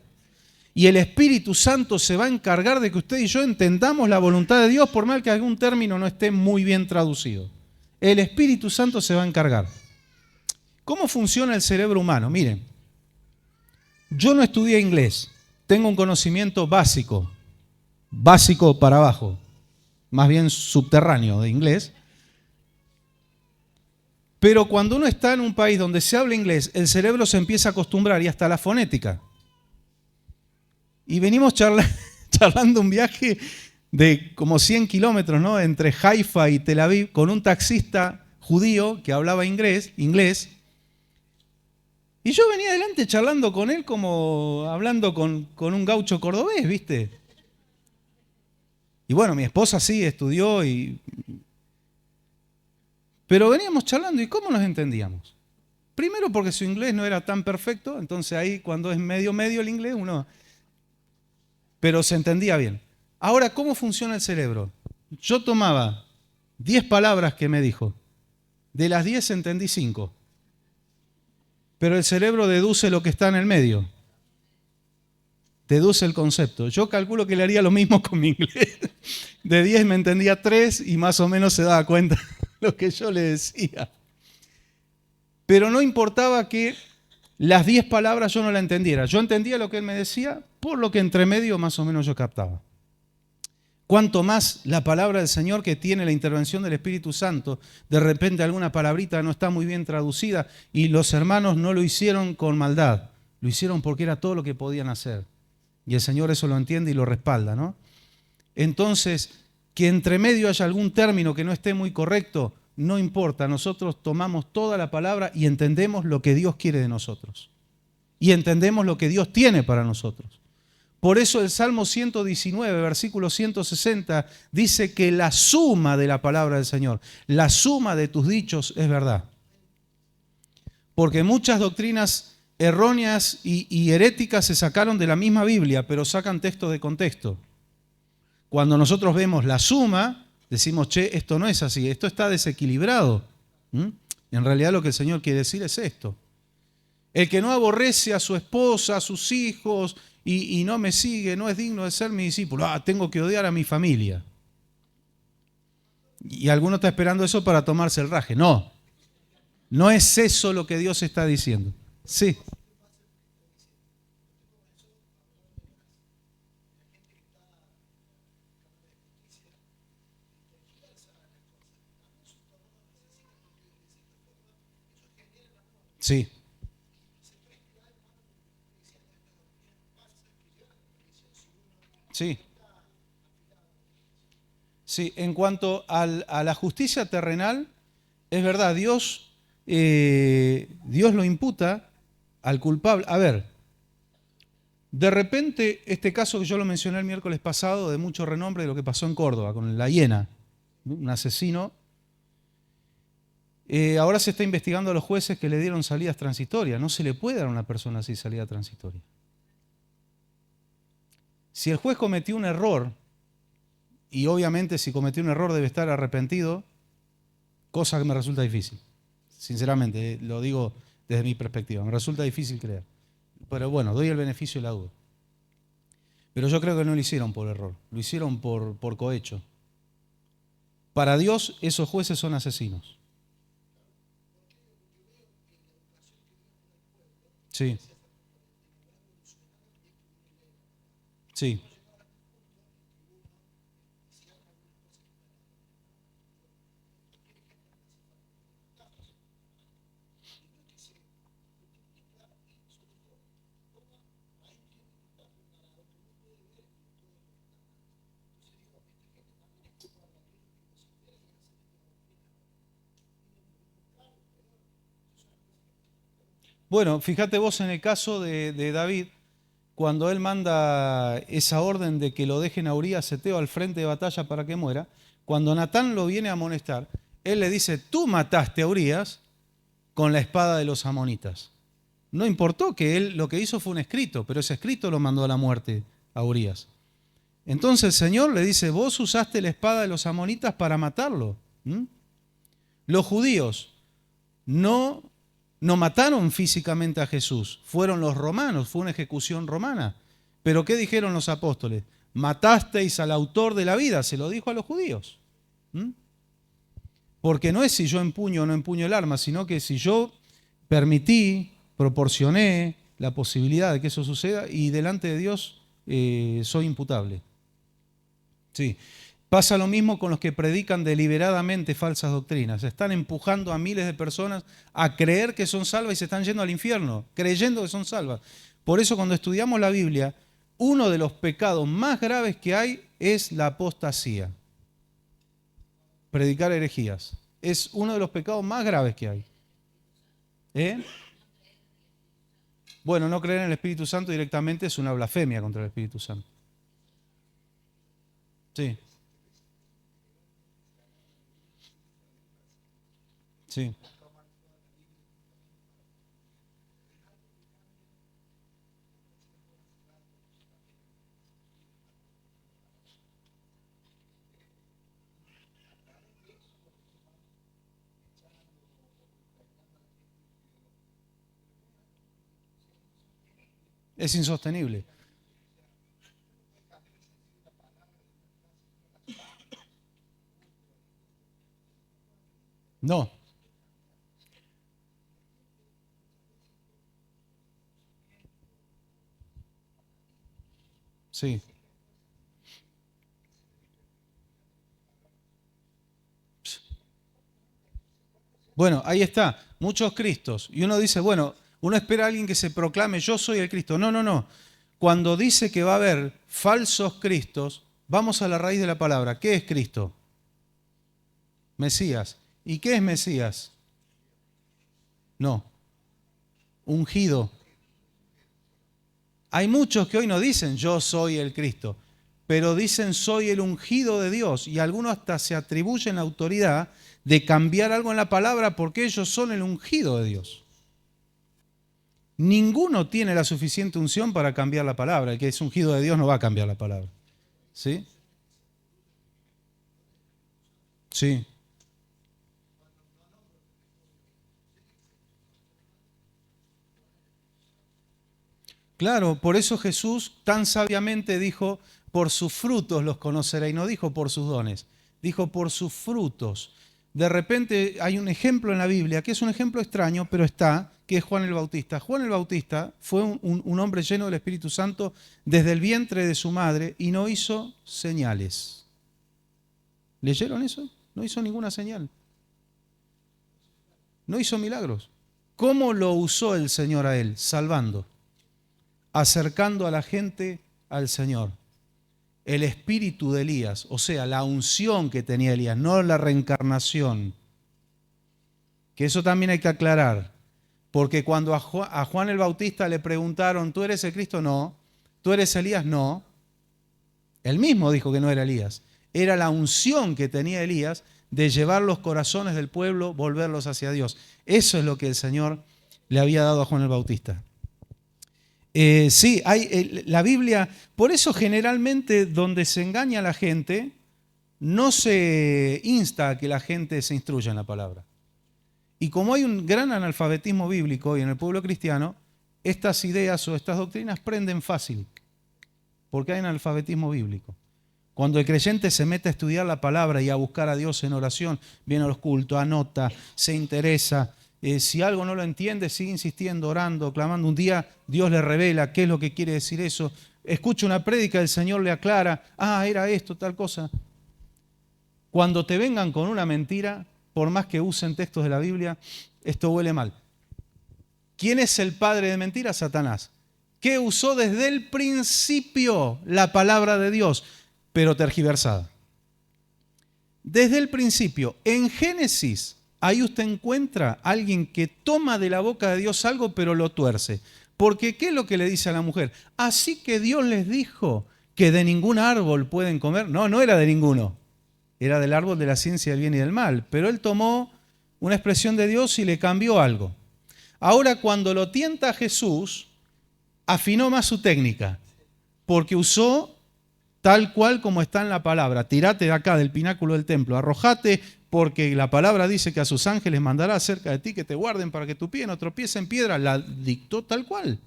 Y el Espíritu Santo se va a encargar de que usted y yo entendamos la voluntad de Dios, por mal que algún término no esté muy bien traducido. El Espíritu Santo se va a encargar. ¿Cómo funciona el cerebro humano? Miren, yo no estudié inglés. Tengo un conocimiento básico para abajo, más bien subterráneo de inglés. Pero cuando uno está en un país donde se habla inglés, el cerebro se empieza a acostumbrar y hasta la fonética. Y venimos charlando un viaje de como 100 kilómetros, ¿no?, entre Haifa y Tel Aviv, con un taxista judío que hablaba inglés. Y yo venía adelante charlando con él como hablando con un gaucho cordobés, ¿viste? Y bueno, mi esposa sí estudió, pero veníamos charlando, ¿y cómo nos entendíamos? Primero porque su inglés no era tan perfecto, entonces ahí cuando es medio el inglés uno... Pero se entendía bien. Ahora, ¿cómo funciona el cerebro? Yo tomaba 10 palabras que me dijo. De las 10 entendí 5. Pero el cerebro deduce lo que está en el medio. Deduce el concepto. Yo calculo que le haría lo mismo con mi inglés. De 10 me entendía 3 y más o menos se daba cuenta de lo que yo le decía. Pero no importaba que las 10 palabras yo no la entendiera. Yo entendía lo que él me decía por lo que entre medio más o menos yo captaba. Cuanto más la palabra del Señor, que tiene la intervención del Espíritu Santo. De repente alguna palabrita no está muy bien traducida y los hermanos no lo hicieron con maldad, lo hicieron porque era todo lo que podían hacer. Y el Señor eso lo entiende y lo respalda, ¿no? Entonces, que entre medio haya algún término que no esté muy correcto, no importa. Nosotros tomamos toda la palabra y entendemos lo que Dios quiere de nosotros. Y entendemos lo que Dios tiene para nosotros. Por eso el Salmo 119, versículo 160, dice que la suma de la palabra del Señor, la suma de tus dichos es verdad. Porque muchas doctrinas erróneas y heréticas se sacaron de la misma Biblia, pero sacan texto de contexto. Cuando nosotros vemos la suma, decimos, che, esto no es así, esto está desequilibrado. En realidad lo que el Señor quiere decir es esto. El que no aborrece a su esposa, a sus hijos y no me sigue, no es digno de ser mi discípulo. Tengo que odiar a mi familia. Y alguno está esperando eso para tomarse el raje. No, no es eso lo que Dios está diciendo. Sí. Sí. Sí. Sí, en cuanto a la justicia terrenal, es verdad, Dios lo imputa al culpable. A ver, de repente, este caso que yo lo mencioné el miércoles pasado, de mucho renombre, de lo que pasó en Córdoba, con la hiena, ¿no? Un asesino. Ahora se está investigando a los jueces que le dieron salidas transitorias. No se le puede dar a una persona así salida transitoria. Si el juez cometió un error, y obviamente si cometió un error debe estar arrepentido, cosa que me resulta difícil. Sinceramente, lo digo desde mi perspectiva, me resulta difícil creer. Pero bueno, doy el beneficio de la duda. Pero yo creo que no lo hicieron por error, lo hicieron por cohecho. Para Dios, esos jueces son asesinos. Sí, sí. Bueno, fíjate vos en el caso de David, cuando él manda esa orden de que lo dejen a Urías Eteo al frente de batalla para que muera, cuando Natán lo viene a amonestar, él le dice, tú mataste a Urías con la espada de los amonitas. No importó que él lo que hizo fue un escrito, pero ese escrito lo mandó a la muerte a Urías. Entonces el Señor le dice, vos usaste la espada de los amonitas para matarlo. Los judíos no, no mataron físicamente a Jesús, fueron los romanos, fue una ejecución romana. Pero ¿qué dijeron los apóstoles? Matasteis al autor de la vida, se lo dijo a los judíos. Porque no es si yo empuño o no empuño el arma, sino que si yo permití, proporcioné la posibilidad de que eso suceda y delante de Dios soy imputable. Sí. Pasa lo mismo con los que predican deliberadamente falsas doctrinas. Están empujando a miles de personas a creer que son salvas y se están yendo al infierno, creyendo que son salvas. Por eso cuando estudiamos la Biblia, uno de los pecados más graves que hay es la apostasía. Predicar herejías. Es uno de los pecados más graves que hay. ¿Eh? Bueno, no creer en el Espíritu Santo directamente es una blasfemia contra el Espíritu Santo. Sí, sí. Es insostenible. No, sí, Bueno, ahí está, muchos Cristos. Y uno dice, bueno, uno espera a alguien que se proclame, yo soy el Cristo. No, no, no. Cuando dice que va a haber falsos Cristos, vamos a la raíz de la palabra. ¿Qué es Cristo? Mesías. ¿Y qué es Mesías? No, ungido. Hay muchos que hoy no dicen yo soy el Cristo, pero dicen soy el ungido de Dios, y algunos hasta se atribuyen la autoridad de cambiar algo en la palabra porque ellos son el ungido de Dios. Ninguno tiene la suficiente unción para cambiar la palabra. El que es ungido de Dios no va a cambiar la palabra. ¿Sí? Sí. Claro, por eso Jesús tan sabiamente dijo, por sus frutos los conoceréis. No dijo por sus dones, dijo por sus frutos. De repente hay un ejemplo en la Biblia, que es un ejemplo extraño, pero está, que es Juan el Bautista. Juan el Bautista fue un hombre lleno del Espíritu Santo desde el vientre de su madre y no hizo señales. ¿Leyeron eso? No hizo ninguna señal. No hizo milagros. ¿Cómo lo usó el Señor a él? Salvando, acercando a la gente al Señor. El espíritu de Elías, o sea, la unción que tenía Elías, no la reencarnación. Que eso también hay que aclarar, porque cuando a Juan el Bautista le preguntaron, ¿tú eres el Cristo? No. ¿Tú eres Elías? No. Él mismo dijo que no era Elías. Era la unción que tenía Elías de llevar los corazones del pueblo, volverlos hacia Dios. Eso es lo que el Señor le había dado a Juan el Bautista. Sí, hay la Biblia, por eso generalmente donde se engaña a la gente, no se insta a que la gente se instruya en la palabra. Y como hay un gran analfabetismo bíblico hoy en el pueblo cristiano, estas ideas o estas doctrinas prenden fácil, porque hay analfabetismo bíblico. Cuando el creyente se mete a estudiar la palabra y a buscar a Dios en oración, viene a los cultos, anota, se interesa. Si algo no lo entiende, sigue insistiendo, orando, clamando. Un día Dios le revela qué es lo que quiere decir eso. Escucha una prédica, el Señor le aclara, era esto, tal cosa. Cuando te vengan con una mentira, por más que usen textos de la Biblia, esto huele mal. ¿Quién es el padre de mentiras? Satanás, que usó desde el principio la palabra de Dios, pero tergiversada. Desde el principio, en Génesis, ahí usted encuentra a alguien que toma de la boca de Dios algo, pero lo tuerce. Porque ¿qué es lo que le dice a la mujer? Así que Dios les dijo que de ningún árbol pueden comer. No, no era de ninguno. Era del árbol de la ciencia del bien y del mal. Pero él tomó una expresión de Dios y le cambió algo. Ahora, cuando lo tienta a Jesús, afinó más su técnica. Porque usó tal cual como está en la palabra. Tirate de acá del pináculo del templo, arrojate, porque la palabra dice que a sus ángeles mandará acerca de ti que te guarden para que tu pie no tropiece en piedra. La dictó tal cual,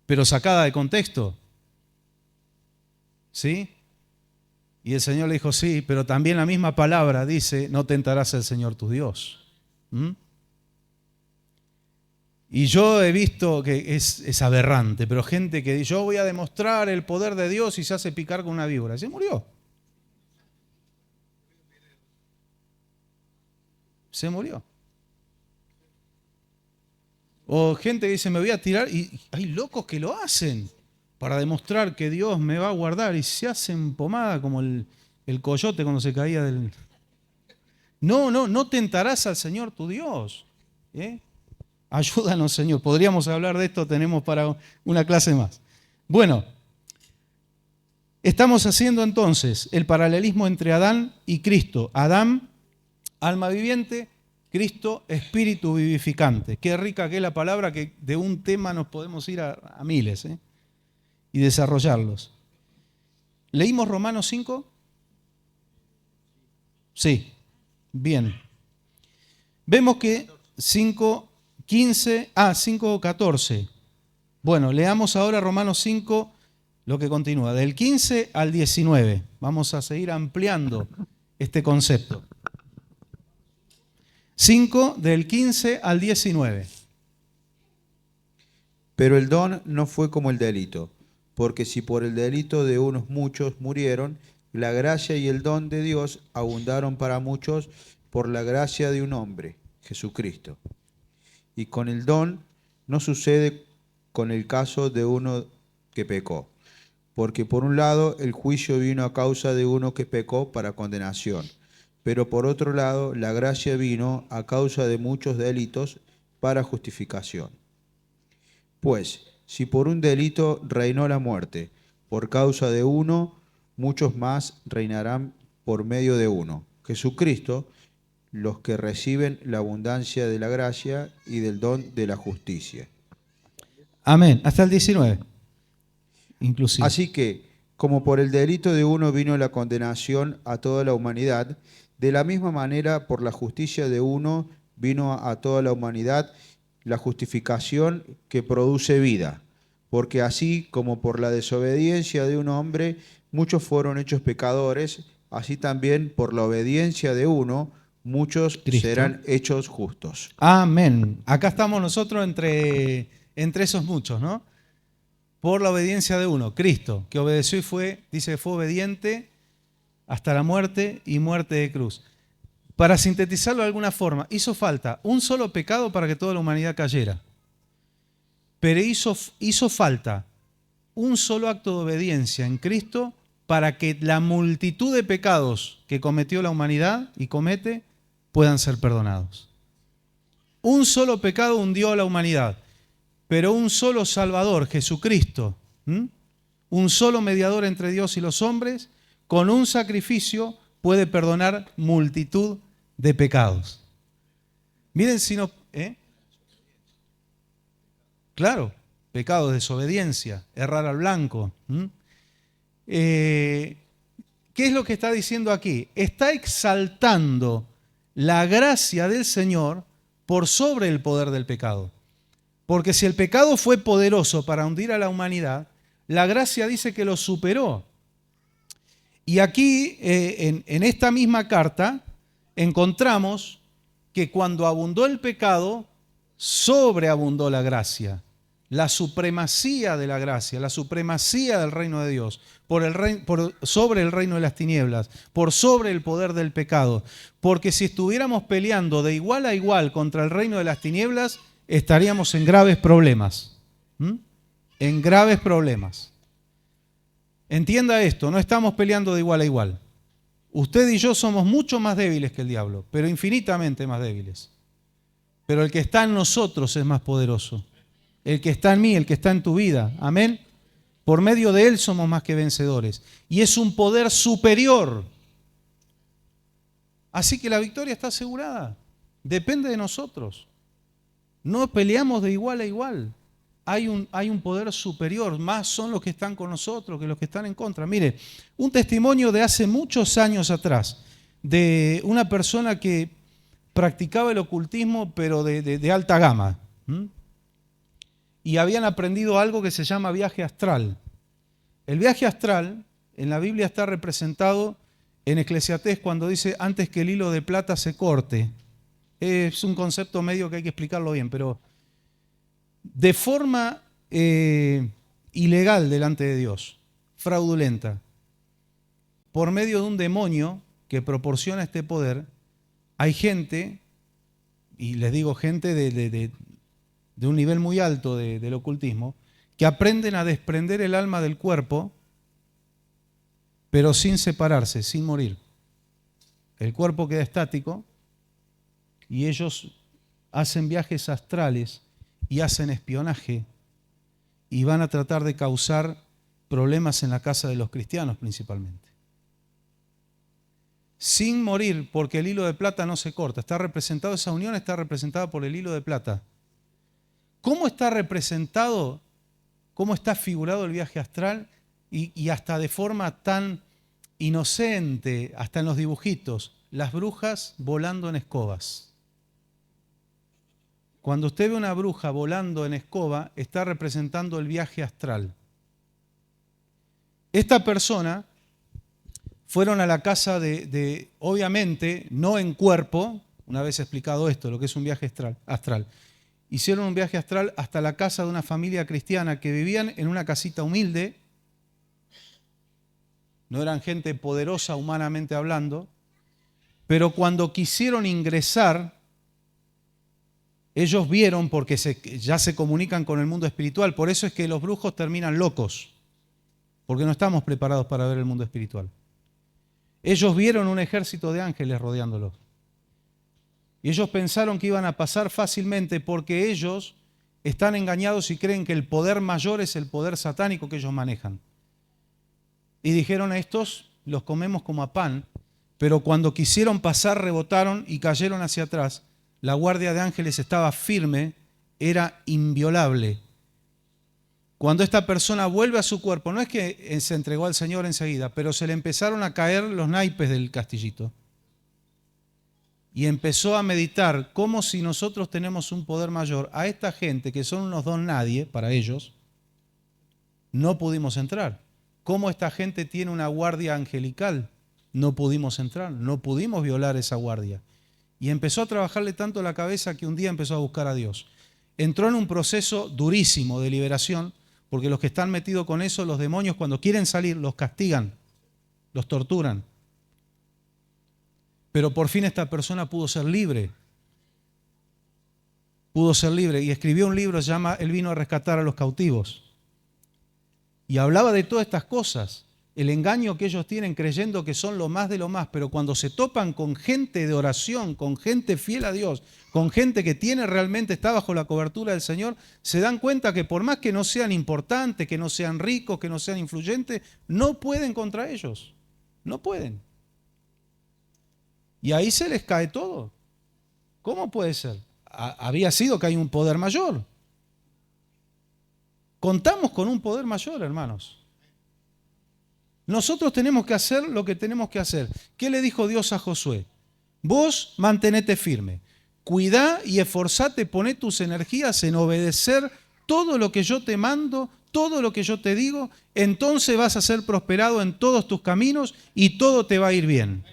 pero sacada de contexto. ¿Sí? Y el Señor le dijo, sí, pero también la misma palabra dice, no tentarás al Señor tu Dios. Y yo he visto que es aberrante, pero gente que dice, yo voy a demostrar el poder de Dios y se hace picar con una víbora. Se murió. Se murió. O gente que dice, me voy a tirar, y hay locos que lo hacen para demostrar que Dios me va a guardar y se hacen pomada como el coyote cuando se caía del... No tentarás al Señor tu Dios. Ayúdanos, Señor. Podríamos hablar de esto, tenemos para una clase más. Bueno, estamos haciendo entonces el paralelismo entre Adán y Cristo. Adán, alma viviente, Cristo, espíritu vivificante. Qué rica que es la palabra, que de un tema nos podemos ir a miles y desarrollarlos. ¿Leímos Romanos 5? Sí, bien. Vemos que 5:14. Bueno, leamos ahora Romanos 5, lo que continúa, del 15 al 19. Vamos a seguir ampliando este concepto. 5, del 15 al 19. Pero el don no fue como el delito, porque si por el delito de unos muchos murieron, la gracia y el don de Dios abundaron para muchos por la gracia de un hombre, Jesucristo. Y con el don no sucede con el caso de uno que pecó, porque por un lado el juicio vino a causa de uno que pecó para condenación, pero por otro lado la gracia vino a causa de muchos delitos para justificación. Pues, si por un delito reinó la muerte, por causa de uno, muchos más reinarán por medio de uno, Jesucristo, los que reciben la abundancia de la gracia y del don de la justicia. Amén. Hasta el 19, inclusive. Así que, como por el delito de uno vino la condenación a toda la humanidad, de la misma manera por la justicia de uno vino a toda la humanidad la justificación que produce vida. Porque así como por la desobediencia de un hombre muchos fueron hechos pecadores, así también por la obediencia de uno muchos Cristo. serán hechos justos. Amén. Acá estamos nosotros entre esos muchos, ¿no? Por la obediencia de uno, Cristo, que obedeció y dice que fue obediente hasta la muerte y muerte de cruz. Para sintetizarlo de alguna forma, hizo falta un solo pecado para que toda la humanidad cayera. Pero hizo falta un solo acto de obediencia en Cristo para que la multitud de pecados que cometió la humanidad y comete puedan ser perdonados. Un solo pecado hundió a la humanidad, pero un solo Salvador, Jesucristo, un solo mediador entre Dios y los hombres, con un sacrificio puede perdonar multitud de pecados. Miren si no... Claro, pecado, desobediencia, errar al blanco. ¿Qué es lo que está diciendo aquí? Está exaltando la gracia del Señor por sobre el poder del pecado. Porque si el pecado fue poderoso para hundir a la humanidad, la gracia dice que lo superó. Y aquí, en esta misma carta, encontramos que cuando abundó el pecado, sobreabundó la gracia. La supremacía de la gracia, la supremacía del reino de Dios, sobre el reino de las tinieblas, por sobre el poder del pecado. Porque si estuviéramos peleando de igual a igual contra el reino de las tinieblas, estaríamos en graves problemas. En graves problemas. Entienda esto, no estamos peleando de igual a igual. Usted y yo somos mucho más débiles que el diablo, pero infinitamente más débiles. Pero el que está en nosotros es más poderoso. El que está en mí, el que está en tu vida. Amén. Por medio de él somos más que vencedores. Y es un poder superior. Así que la victoria está asegurada. Depende de nosotros. No peleamos de igual a igual. Hay un poder superior. Más son los que están con nosotros que los que están en contra. Mire, un testimonio de hace muchos años atrás, de una persona que practicaba el ocultismo, pero de alta gama. Y habían aprendido algo que se llama viaje astral. El viaje astral en la Biblia está representado en Eclesiastés cuando dice antes que el hilo de plata se corte. Es un concepto medio que hay que explicarlo bien, pero de forma ilegal delante de Dios, fraudulenta, por medio de un demonio que proporciona este poder, hay gente, y les digo gente de un nivel muy alto del ocultismo, que aprenden a desprender el alma del cuerpo, pero sin separarse, sin morir. El cuerpo queda estático y ellos hacen viajes astrales y hacen espionaje y van a tratar de causar problemas en la casa de los cristianos principalmente. Sin morir, porque el hilo de plata no se corta. Está representado, esa unión está representada por el hilo de plata. ¿Cómo está representado, cómo está figurado el viaje astral y hasta de forma tan inocente, hasta en los dibujitos, las brujas volando en escobas? Cuando usted ve una bruja volando en escoba, está representando el viaje astral. Esta persona fueron a la casa obviamente, no en cuerpo, una vez explicado esto, lo que es un viaje astral. Hicieron un viaje astral hasta la casa de una familia cristiana que vivían en una casita humilde. No eran gente poderosa humanamente hablando, Pero cuando quisieron ingresar, ellos vieron, porque ya se comunican con el mundo espiritual, por eso es que los brujos terminan locos, porque no estamos preparados para ver el mundo espiritual. Ellos vieron un ejército de ángeles rodeándolos. Y ellos pensaron que iban a pasar fácilmente porque ellos están engañados y creen que el poder mayor es el poder satánico que ellos manejan. Y dijeron a estos, los comemos como a pan, pero cuando quisieron pasar rebotaron y cayeron hacia atrás. La guardia de ángeles estaba firme, era inviolable. Cuando esta persona vuelve a su cuerpo, no es que se entregó al Señor enseguida, pero se le empezaron a caer los naipes del castillito. Y empezó a meditar como si nosotros tenemos un poder mayor. A esta gente, que son unos don nadie para ellos, no pudimos entrar. ¿Cómo esta gente tiene una guardia angelical? No pudimos entrar, no pudimos violar esa guardia. Y empezó a trabajarle tanto la cabeza que un día empezó a buscar a Dios. Entró en un proceso durísimo de liberación, porque los que están metidos con eso, los demonios, cuando quieren salir, los castigan, los torturan. Pero por fin esta persona pudo ser libre. Pudo ser libre y escribió un libro, se llama Él vino a rescatar a los cautivos. Y hablaba de todas estas cosas, el engaño que ellos tienen creyendo que son lo más de lo más, pero cuando se topan con gente de oración, con gente fiel a Dios, con gente que realmente está bajo la cobertura del Señor, se dan cuenta que por más que no sean importantes, que no sean ricos, que no sean influyentes, no pueden contra ellos. No pueden. Y ahí se les cae todo. ¿Cómo puede ser? Había sido que hay un poder mayor. Contamos con un poder mayor, hermanos. Nosotros tenemos que hacer lo que tenemos que hacer. ¿Qué le dijo Dios a Josué? Vos mantenete firme. Cuidá y esforzate, poné tus energías en obedecer todo lo que yo te mando, todo lo que yo te digo. Entonces vas a ser prosperado en todos tus caminos y todo te va a ir bien.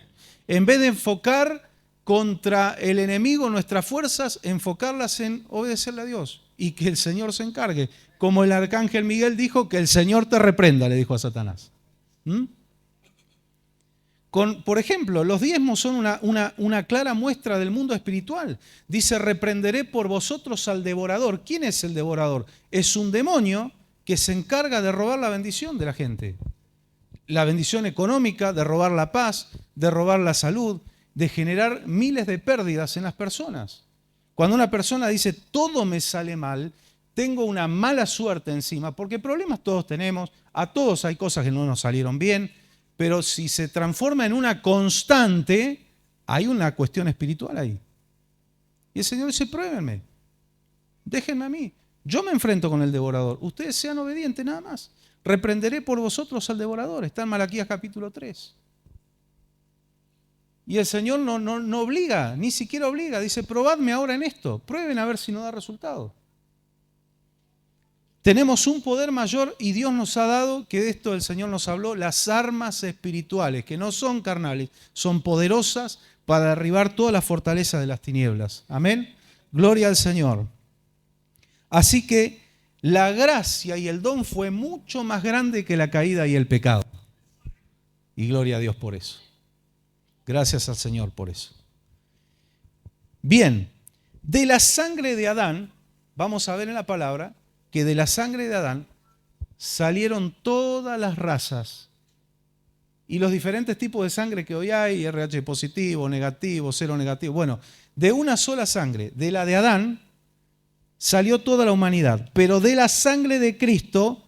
En vez de enfocar contra el enemigo nuestras fuerzas, enfocarlas en obedecerle a Dios y que el Señor se encargue. Como el arcángel Miguel dijo, que el Señor te reprenda, le dijo a Satanás. Por ejemplo, los diezmos son una clara muestra del mundo espiritual. Dice, reprenderé por vosotros al devorador. ¿Quién es el devorador? Es un demonio que se encarga de robar la bendición de la gente. La bendición económica, de robar la paz, de robar la salud, de generar miles de pérdidas en las personas. Cuando una persona dice, todo me sale mal, tengo una mala suerte encima, porque problemas todos tenemos, a todos hay cosas que no nos salieron bien, pero si se transforma en una constante, hay una cuestión espiritual ahí. Y el Señor dice, pruébenme, déjenme a mí. Yo me enfrento con el devorador, ustedes sean obedientes nada más. Reprenderé por vosotros al devorador. Está en Malaquías capítulo 3. Y el Señor no obliga, ni siquiera obliga. Dice, probadme ahora en esto. Prueben a ver si no da resultado. Tenemos un poder mayor y Dios nos ha dado, que de esto el Señor nos habló, las armas espirituales, que no son carnales, son poderosas para derribar toda la fortaleza de las tinieblas. Amén. Gloria al Señor. Así que la gracia y el don fue mucho más grande que la caída y el pecado. Y gloria a Dios por eso. Gracias al Señor por eso. Bien, de la sangre de Adán, vamos a ver en la palabra, que de la sangre de Adán salieron todas las razas y los diferentes tipos de sangre que hoy hay, RH positivo, negativo, cero negativo. Bueno, de una sola sangre, de la de Adán, salió toda la humanidad, pero de la sangre de Cristo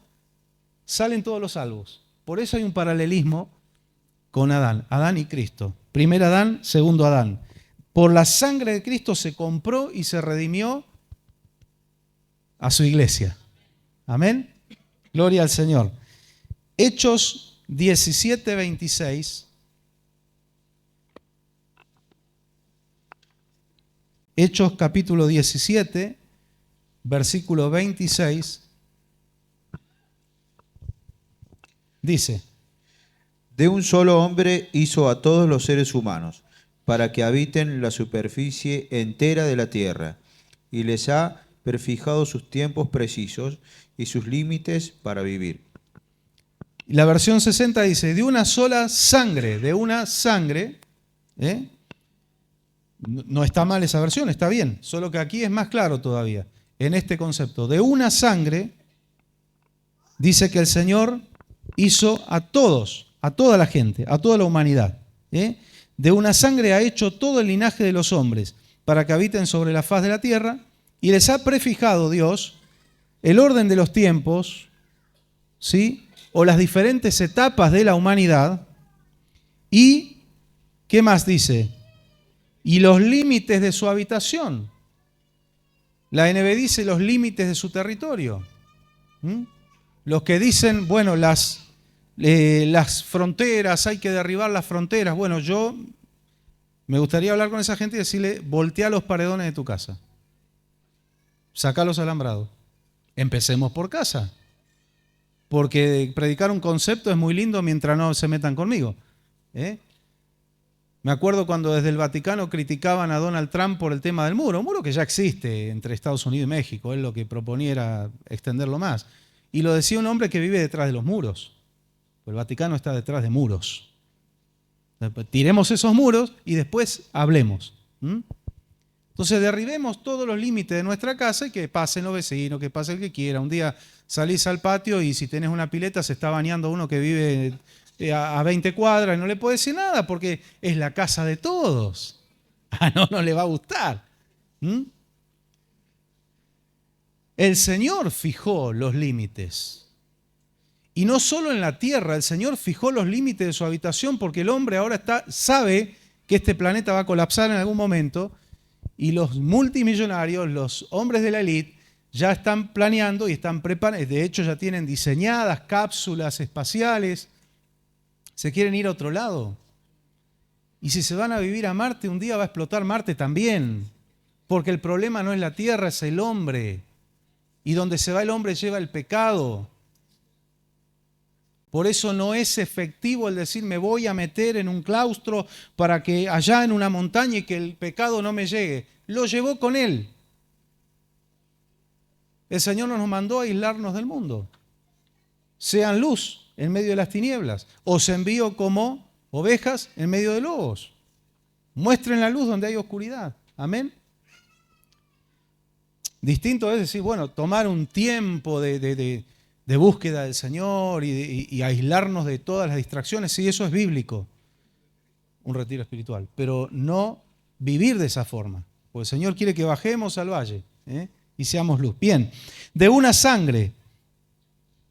salen todos los salvos. Por eso hay un paralelismo con Adán, Adán y Cristo. Primer Adán, segundo Adán. Por la sangre de Cristo se compró y se redimió a su iglesia. Amén. Gloria al Señor. Hechos 17, 26. Hechos capítulo 17. Versículo 26, dice, de un solo hombre hizo a todos los seres humanos, para que habiten la superficie entera de la tierra, y les ha prefijado sus tiempos precisos y sus límites para vivir. La versión 60 dice, de una sola sangre, No está mal esa versión, está bien, solo que aquí es más claro todavía, en este concepto. De una sangre, dice que el Señor hizo a todos, a toda la gente, a toda la humanidad. De una sangre ha hecho todo el linaje de los hombres, para que habiten sobre la faz de la tierra, y les ha prefijado Dios el orden de los tiempos, ¿sí? O las diferentes etapas de la humanidad, y, ¿qué más dice? Y los límites de su habitación. La NB dice los límites de su territorio. Los que dicen, bueno, las fronteras, hay que derribar las fronteras. Bueno, yo me gustaría hablar con esa gente y decirle, voltea los paredones de tu casa. Saca los alambrados. Empecemos por casa. Porque predicar un concepto es muy lindo mientras no se metan conmigo. Me acuerdo cuando desde el Vaticano criticaban a Donald Trump por el tema del muro, un muro que ya existe entre Estados Unidos y México, él lo que proponía era extenderlo más. Y lo decía un hombre que vive detrás de los muros. El Vaticano está detrás de muros. Tiremos esos muros y después hablemos. Entonces derribemos todos los límites de nuestra casa y que pasen los vecinos, que pase el que quiera. Un día salís al patio y si tenés una pileta se está bañando uno que vive a 20 cuadras y no le puede decir nada porque es la casa de todos. No le va a gustar. El Señor fijó los límites. Y no solo en la tierra, el Señor fijó los límites de su habitación porque el hombre ahora sabe que este planeta va a colapsar en algún momento y los multimillonarios, los hombres de la élite, ya están planeando y están preparando, de hecho ya tienen diseñadas cápsulas espaciales, se quieren ir a otro lado. Y si se van a vivir a Marte, un día va a explotar Marte también, porque el problema no es la tierra, es el hombre. Y donde se va el hombre lleva el pecado. Por eso no es efectivo el decir me voy a meter en un claustro para que allá en una montaña y que el pecado no me llegue. Lo llevó con él. El Señor no nos mandó a aislarnos del mundo. Sean luz en medio de las tinieblas. Os envío como ovejas en medio de lobos. Muestren la luz donde hay oscuridad. Amén. Distinto es decir, bueno, tomar un tiempo de búsqueda del Señor y aislarnos de todas las distracciones. Sí, eso es bíblico. Un retiro espiritual. Pero no vivir de esa forma. Porque el Señor quiere que bajemos al valle y seamos luz. Bien, de una sangre,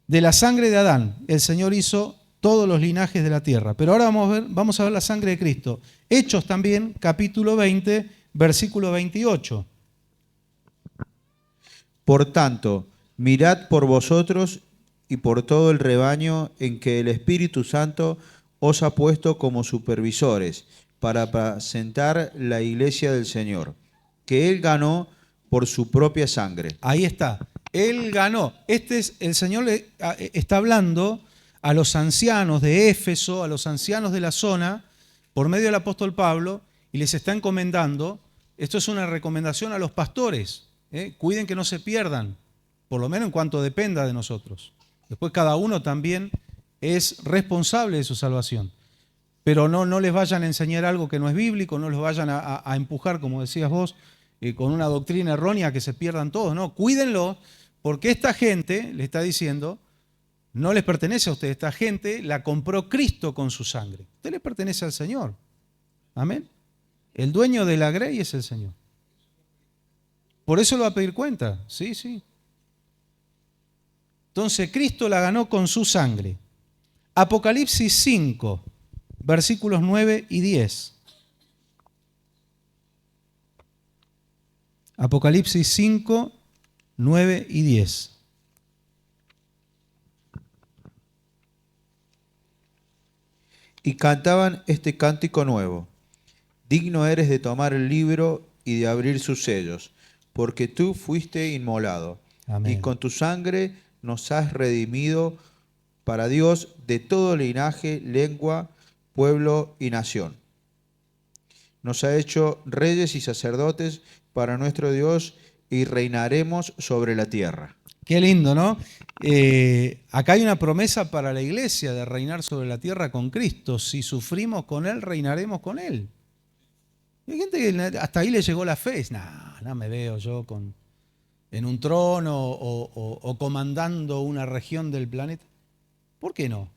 de la sangre de Adán, el Señor hizo todos los linajes de la tierra. Pero ahora vamos a ver la sangre de Cristo. Hechos también, capítulo 20, versículo 28. Por tanto, mirad por vosotros y por todo el rebaño en que el Espíritu Santo os ha puesto como supervisores para apacentar la iglesia del Señor, que Él ganó por su propia sangre. Ahí está. Él ganó. El Señor le está hablando a los ancianos de Éfeso, a los ancianos de la zona, por medio del apóstol Pablo, y les está encomendando. Esto es una recomendación a los pastores. Cuiden que no se pierdan, por lo menos en cuanto dependa de nosotros. Después cada uno también es responsable de su salvación. Pero no les vayan a enseñar algo que no es bíblico, no los vayan a empujar, como decías vos, con una doctrina errónea que se pierdan todos. No, cuídenlo, porque esta gente, le está diciendo, no les pertenece a ustedes. Esta gente la compró Cristo con su sangre. Usted le pertenece al Señor. Amén. El dueño de la grey es el Señor. Por eso lo va a pedir cuenta. Sí, sí. Entonces Cristo la ganó con su sangre. Apocalipsis 5, versículos 9 y 10. Apocalipsis 5, 9 y 10. Y cantaban este cántico nuevo. Digno eres de tomar el libro y de abrir sus sellos, porque tú fuiste inmolado. Amén. Y con tu sangre nos has redimido para Dios de todo linaje, lengua, pueblo y nación. Nos ha hecho reyes y sacerdotes para nuestro Dios y reinaremos sobre la tierra. Qué lindo, ¿no? Acá hay una promesa para la iglesia de reinar sobre la tierra con Cristo. Si sufrimos con Él, reinaremos con Él. Y hay gente que hasta ahí le llegó la fe. No me veo yo en un trono o comandando una región del planeta. ¿Por qué no?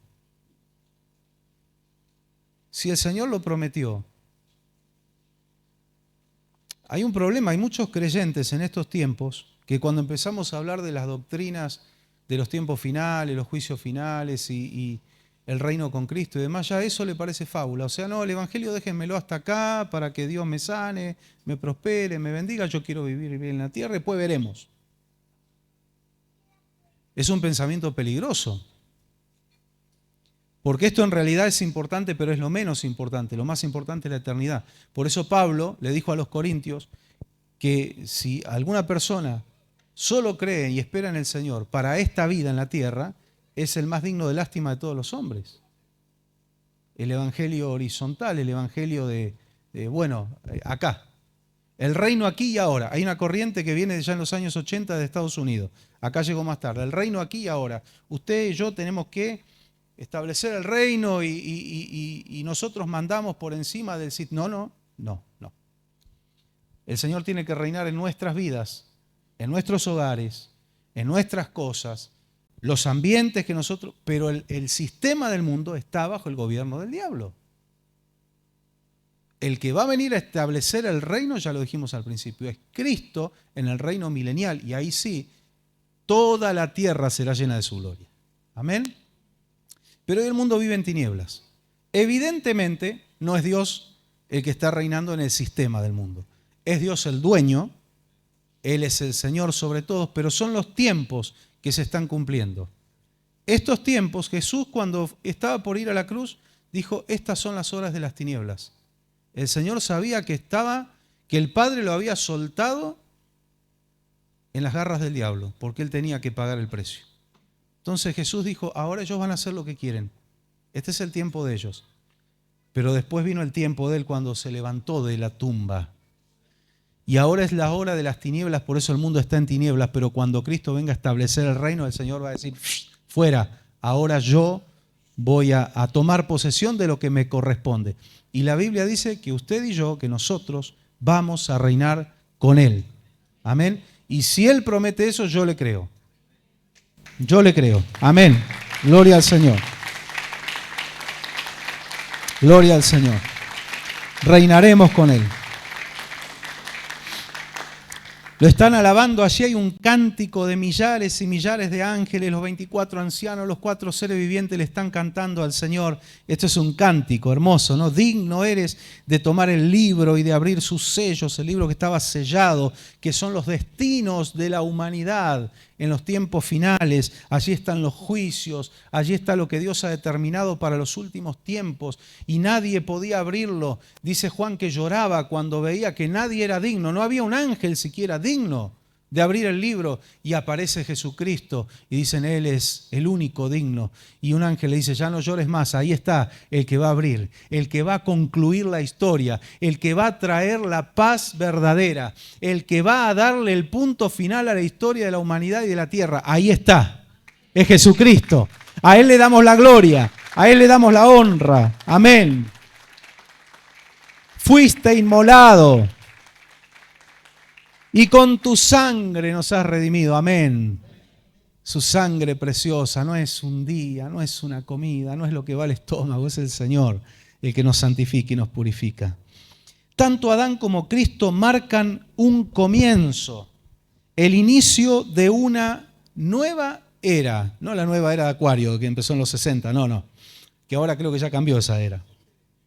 Si el Señor lo prometió. Hay un problema, hay muchos creyentes en estos tiempos que cuando empezamos a hablar de las doctrinas de los tiempos finales, los juicios finales y el reino con Cristo y demás, ya eso le parece fábula. O sea, no, el Evangelio déjenmelo hasta acá para que Dios me sane, me prospere, me bendiga, yo quiero vivir bien en la tierra, después veremos. Es un pensamiento peligroso. Porque esto en realidad es importante, pero es lo menos importante. Lo más importante es la eternidad. Por eso Pablo le dijo a los corintios que si alguna persona solo cree y espera en el Señor para esta vida en la tierra, es el más digno de lástima de todos los hombres. El evangelio horizontal, el evangelio acá. El reino aquí y ahora. Hay una corriente que viene ya en los años 80 de Estados Unidos. Acá llegó más tarde. El reino aquí y ahora. Usted y yo tenemos que establecer el reino y nosotros mandamos por encima del sitio. No. El Señor tiene que reinar en nuestras vidas, en nuestros hogares, en nuestras cosas, los ambientes que nosotros... Pero el sistema del mundo está bajo el gobierno del diablo. El que va a venir a establecer el reino, ya lo dijimos al principio, es Cristo en el reino milenial. Y ahí sí, toda la tierra será llena de su gloria. Amén. Pero hoy el mundo vive en tinieblas. Evidentemente no es Dios el que está reinando en el sistema del mundo. Es Dios el dueño, Él es el Señor sobre todos, pero son los tiempos que se están cumpliendo. Estos tiempos, Jesús cuando estaba por ir a la cruz, dijo, estas son las horas de las tinieblas. El Señor sabía que el Padre lo había soltado en las garras del diablo, porque Él tenía que pagar el precio. Entonces Jesús dijo, ahora ellos van a hacer lo que quieren. Este es el tiempo de ellos. Pero después vino el tiempo de Él cuando se levantó de la tumba. Y ahora es la hora de las tinieblas, por eso el mundo está en tinieblas, pero cuando Cristo venga a establecer el reino, el Señor va a decir, fuera, ahora yo voy a tomar posesión de lo que me corresponde. Y la Biblia dice que usted y yo, que nosotros vamos a reinar con Él. Amén. Y si Él promete eso, yo le creo. Yo le creo. Amén. Gloria al Señor. Gloria al Señor. Reinaremos con Él. Lo están alabando, allí hay un cántico de millares y millares de ángeles, los 24 ancianos, los 4 seres vivientes le están cantando al Señor. Esto es un cántico hermoso, ¿no? Digno eres de tomar el libro y de abrir sus sellos, el libro que estaba sellado, que son los destinos de la humanidad en los tiempos finales. Allí están los juicios, allí está lo que Dios ha determinado para los últimos tiempos y nadie podía abrirlo. Dice Juan que lloraba cuando veía que nadie era digno, no había un ángel siquiera digno de abrir el libro y aparece Jesucristo y dicen, Él es el único digno. Y un ángel le dice, ya no llores más, ahí está el que va a abrir, el que va a concluir la historia, el que va a traer la paz verdadera, el que va a darle el punto final a la historia de la humanidad y de la tierra. Ahí está, es Jesucristo. A Él le damos la gloria, a Él le damos la honra. Amén. Fuiste inmolado. Y con tu sangre nos has redimido. Amén. Su sangre preciosa no es un día, no es una comida, no es lo que va al estómago, es el Señor el que nos santifica y nos purifica. Tanto Adán como Cristo marcan un comienzo, el inicio de una nueva era. No la nueva era de Acuario que empezó en los 60, no. Que ahora creo que ya cambió esa era.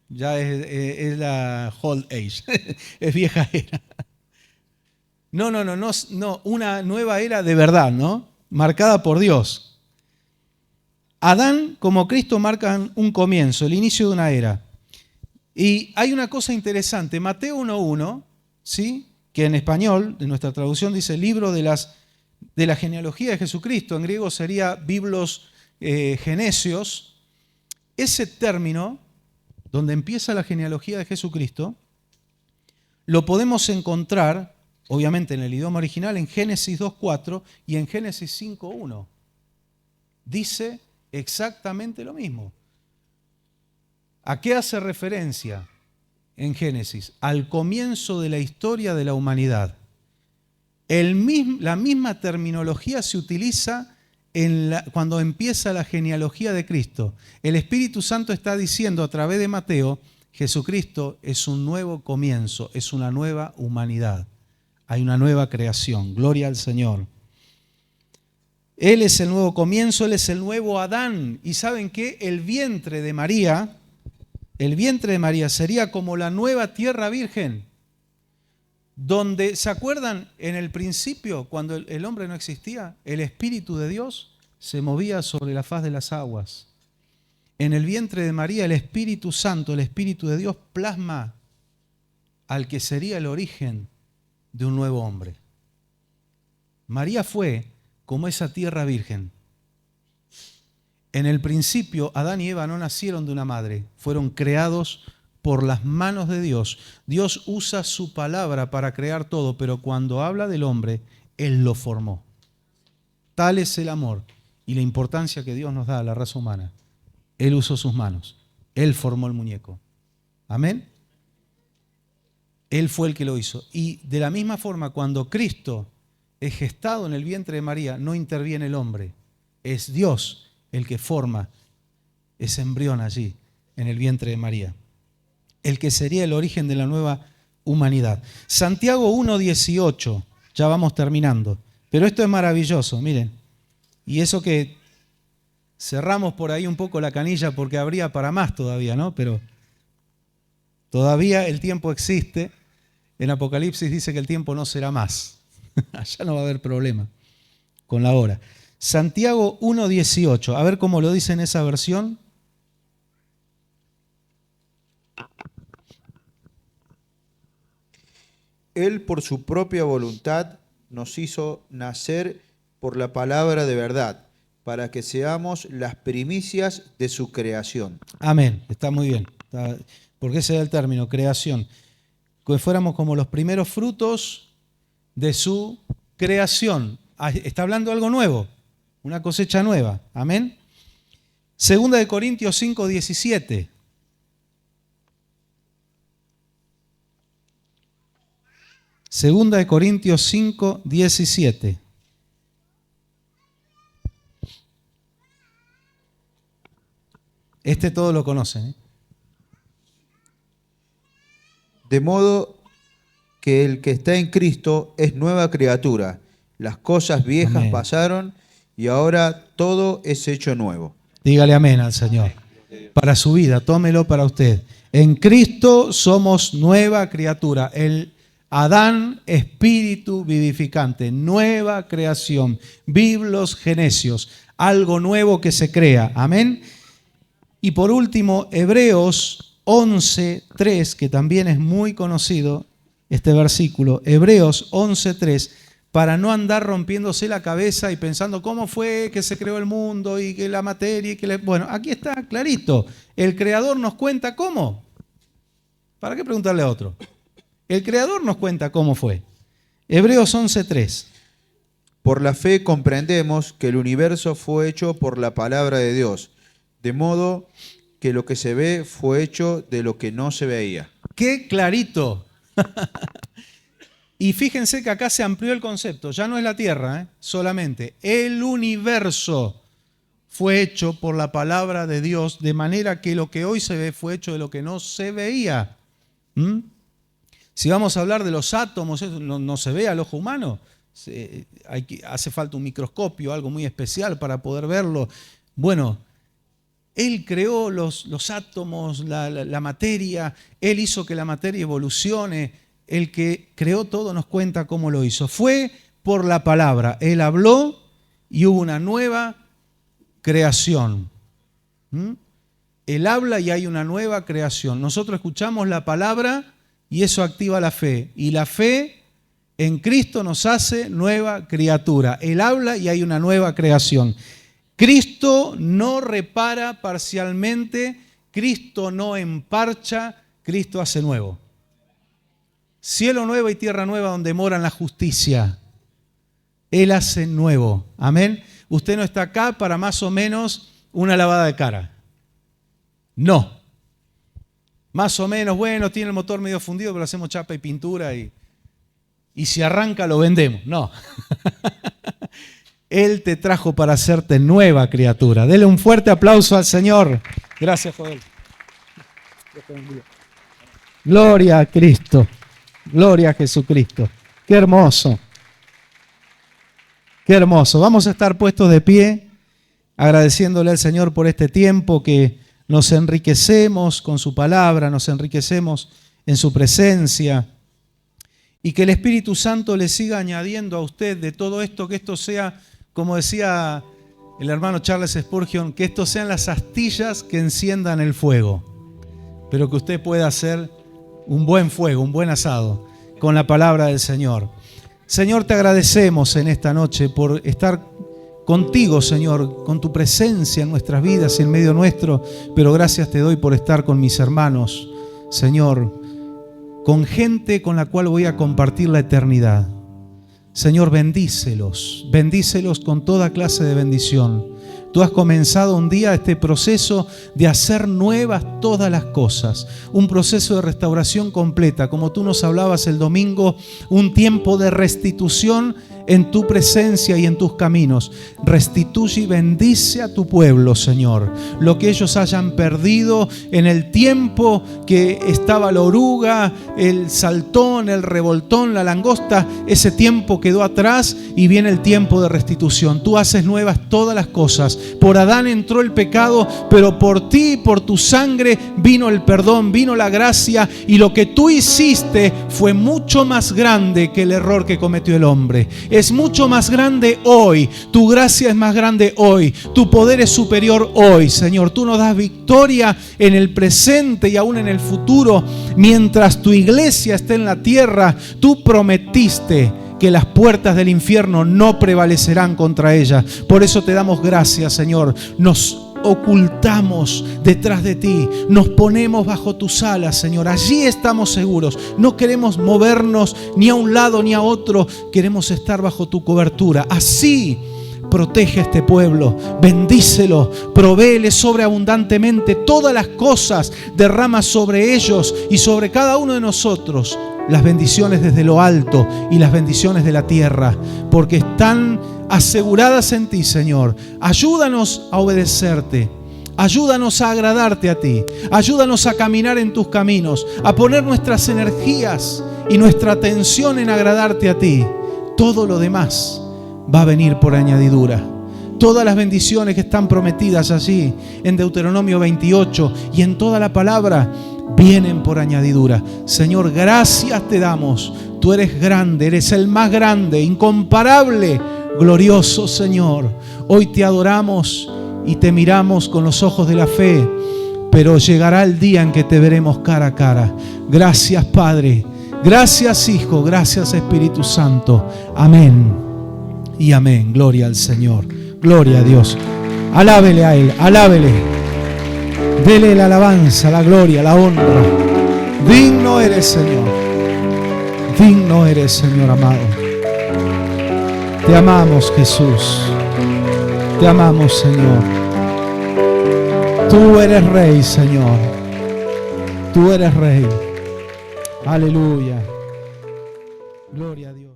Ya es la old age, es vieja era. No, una nueva era de verdad, ¿no? Marcada por Dios. Adán como Cristo marcan un comienzo, el inicio de una era. Y hay una cosa interesante, Mateo 1.1, ¿sí? Que en español, en nuestra traducción, dice libro de la genealogía de Jesucristo, en griego sería biblos genesios. Ese término, donde empieza la genealogía de Jesucristo, lo podemos encontrar obviamente en el idioma original, en Génesis 2.4 y en Génesis 5.1. Dice exactamente lo mismo. ¿A qué hace referencia en Génesis, al comienzo de la historia de la humanidad. La misma terminología se utiliza cuando empieza la genealogía de Cristo. El Espíritu Santo está diciendo a través de Mateo, Jesucristo es un nuevo comienzo, es una nueva humanidad. Hay una nueva creación. Gloria al Señor. Él es el nuevo comienzo, Él es el nuevo Adán. ¿Y saben qué? El vientre de María sería como la nueva tierra virgen. Donde, ¿se acuerdan? En el principio, cuando el hombre no existía, el Espíritu de Dios se movía sobre la faz de las aguas. En el vientre de María, el Espíritu Santo, el Espíritu de Dios, plasma al que sería el origen de un nuevo hombre. María fue como esa tierra virgen. En el principio, Adán y Eva no nacieron de una madre, fueron creados por las manos de Dios. Dios usa su palabra para crear todo, pero cuando habla del hombre, Él lo formó. Tal es el amor y la importancia que Dios nos da a la raza humana. Él usó sus manos, Él formó el muñeco. Amén. Él fue el que lo hizo. Y de la misma forma, cuando Cristo es gestado en el vientre de María, no interviene el hombre. Es Dios el que forma ese embrión allí, en el vientre de María. El que sería el origen de la nueva humanidad. Santiago 1:18, ya vamos terminando. Pero esto es maravilloso, miren. Y eso que cerramos por ahí un poco la canilla porque habría para más todavía, ¿no? Pero todavía el tiempo existe. En Apocalipsis dice que el tiempo no será más. Allá no va a haber problema con la hora. Santiago 1:18, a ver cómo lo dice en esa versión. Él por su propia voluntad nos hizo nacer por la palabra de verdad, para que seamos las primicias de su creación. Amén, está muy bien. Porque ese es el término, creación. Que fuéramos como los primeros frutos de su creación. Está hablando de algo nuevo, una cosecha nueva. Amén. Segunda de Corintios 5:17. Segunda de Corintios 5:17. Este todos lo conocen, ¿eh? De modo que el que está en Cristo es nueva criatura. Las cosas viejas Amén. pasaron y ahora todo es hecho nuevo. Dígale amén al Señor. Para su vida, tómelo para usted. En Cristo somos nueva criatura. El Adán, espíritu vivificante, nueva creación, biblos genesios, algo nuevo que se crea. Amén. Y por último, Hebreos 11:3, que también es muy conocido este versículo. Hebreos 11:3, para no andar rompiéndose la cabeza y pensando cómo fue que se creó el mundo y que la materia y que bueno, aquí está clarito. El Creador nos cuenta cómo. ¿Para qué preguntarle a otro? El Creador nos cuenta cómo fue. Hebreos 11:3. Por la fe comprendemos que el universo fue hecho por la palabra de Dios, de modo que lo que se ve fue hecho de lo que no se veía. ¡Qué clarito! Y fíjense que acá se amplió el concepto. Ya no es la Tierra, solamente. El universo fue hecho por la palabra de Dios, de manera que lo que hoy se ve fue hecho de lo que no se veía. Si vamos a hablar de los átomos, eso no se ve al ojo humano. Hace falta un microscopio, algo muy especial para poder verlo. Bueno, Él creó los átomos, la materia. Él hizo que la materia evolucione. El que creó todo nos cuenta cómo lo hizo. Fue por la palabra. Él habló y hubo una nueva creación. Él habla y hay una nueva creación. Nosotros escuchamos la palabra y eso activa la fe. Y la fe en Cristo nos hace nueva criatura. Él habla y hay una nueva creación. Cristo no repara parcialmente, Cristo no emparcha, Cristo hace nuevo. Cielo nuevo y tierra nueva donde mora la justicia. Él hace nuevo. Amén. Usted no está acá para más o menos una lavada de cara. No. más o menos, bueno, tiene el motor medio fundido, pero hacemos chapa y pintura y si arranca lo vendemos. No. Él te trajo para hacerte nueva criatura. Dele un fuerte aplauso al Señor. Gracias, Joel. Gloria a Cristo. Gloria a Jesucristo. Qué hermoso. Qué hermoso. Vamos a estar puestos de pie, agradeciéndole al Señor por este tiempo que nos enriquecemos con su palabra, nos enriquecemos en su presencia, y que el Espíritu Santo le siga añadiendo a usted de todo esto, que esto sea, como decía el hermano Charles Spurgeon, que esto sean las astillas que enciendan el fuego, pero que usted pueda hacer un buen fuego, un buen asado con la palabra del Señor. Señor, te agradecemos en esta noche por estar contigo, Señor, con tu presencia en nuestras vidas y en medio nuestro, pero gracias te doy por estar con mis hermanos, Señor, con gente con la cual voy a compartir la eternidad. Señor, bendícelos con toda clase de bendición. Tú has comenzado un día este proceso de hacer nuevas todas las cosas, un proceso de restauración completa, como tú nos hablabas el domingo, un tiempo de restitución en tu presencia y en tus caminos. Restituye y bendice a tu pueblo, Señor. Lo que ellos hayan perdido en el tiempo que estaba la oruga, el saltón, el revoltón, la langosta, ese tiempo quedó atrás y viene el tiempo de restitución. Tú haces nuevas todas las cosas. Por Adán entró el pecado, pero por ti, por tu sangre, vino el perdón, vino la gracia, y lo que tú hiciste fue mucho más grande que el error que cometió el hombre. Es mucho más grande hoy. Tu gracia es más grande hoy. Tu poder es superior hoy, Señor. Tú nos das victoria en el presente y aún en el futuro. Mientras tu iglesia esté en la tierra, tú prometiste que las puertas del infierno no prevalecerán contra ella. Por eso te damos gracias, Señor. Nos ocultamos detrás de ti, nos ponemos bajo tus alas, Señor. Allí estamos seguros. No queremos movernos ni a un lado ni a otro. Queremos estar bajo tu cobertura. Así protege a este pueblo, bendícelo, provéele sobreabundantemente todas las cosas, derrama sobre ellos y sobre cada uno de nosotros las bendiciones desde lo alto y las bendiciones de la tierra, porque están aseguradas en ti, Señor. Ayúdanos a obedecerte, ayúdanos a agradarte a ti, ayúdanos a caminar en tus caminos, a poner nuestras energías y nuestra atención en agradarte a ti. Todo lo demás va a venir por añadidura. Todas las bendiciones que están prometidas allí en Deuteronomio 28 y en toda la palabra vienen por añadidura. Señor, gracias te damos. Tú eres grande, eres el más grande, incomparable, glorioso, Señor. Hoy te adoramos y te miramos con los ojos de la fe, pero llegará el día en que te veremos cara a cara. Gracias, Padre. Gracias, Hijo. Gracias, Espíritu Santo. Amén y amén. Gloria al Señor. Gloria a Dios. Alábele a Él, alábele. Dele la alabanza, la gloria, la honra. Digno eres, Señor. Digno eres, Señor amado. Te amamos, Jesús. Te amamos, Señor. Tú eres Rey, Señor. Tú eres Rey. Aleluya. Gloria a Dios.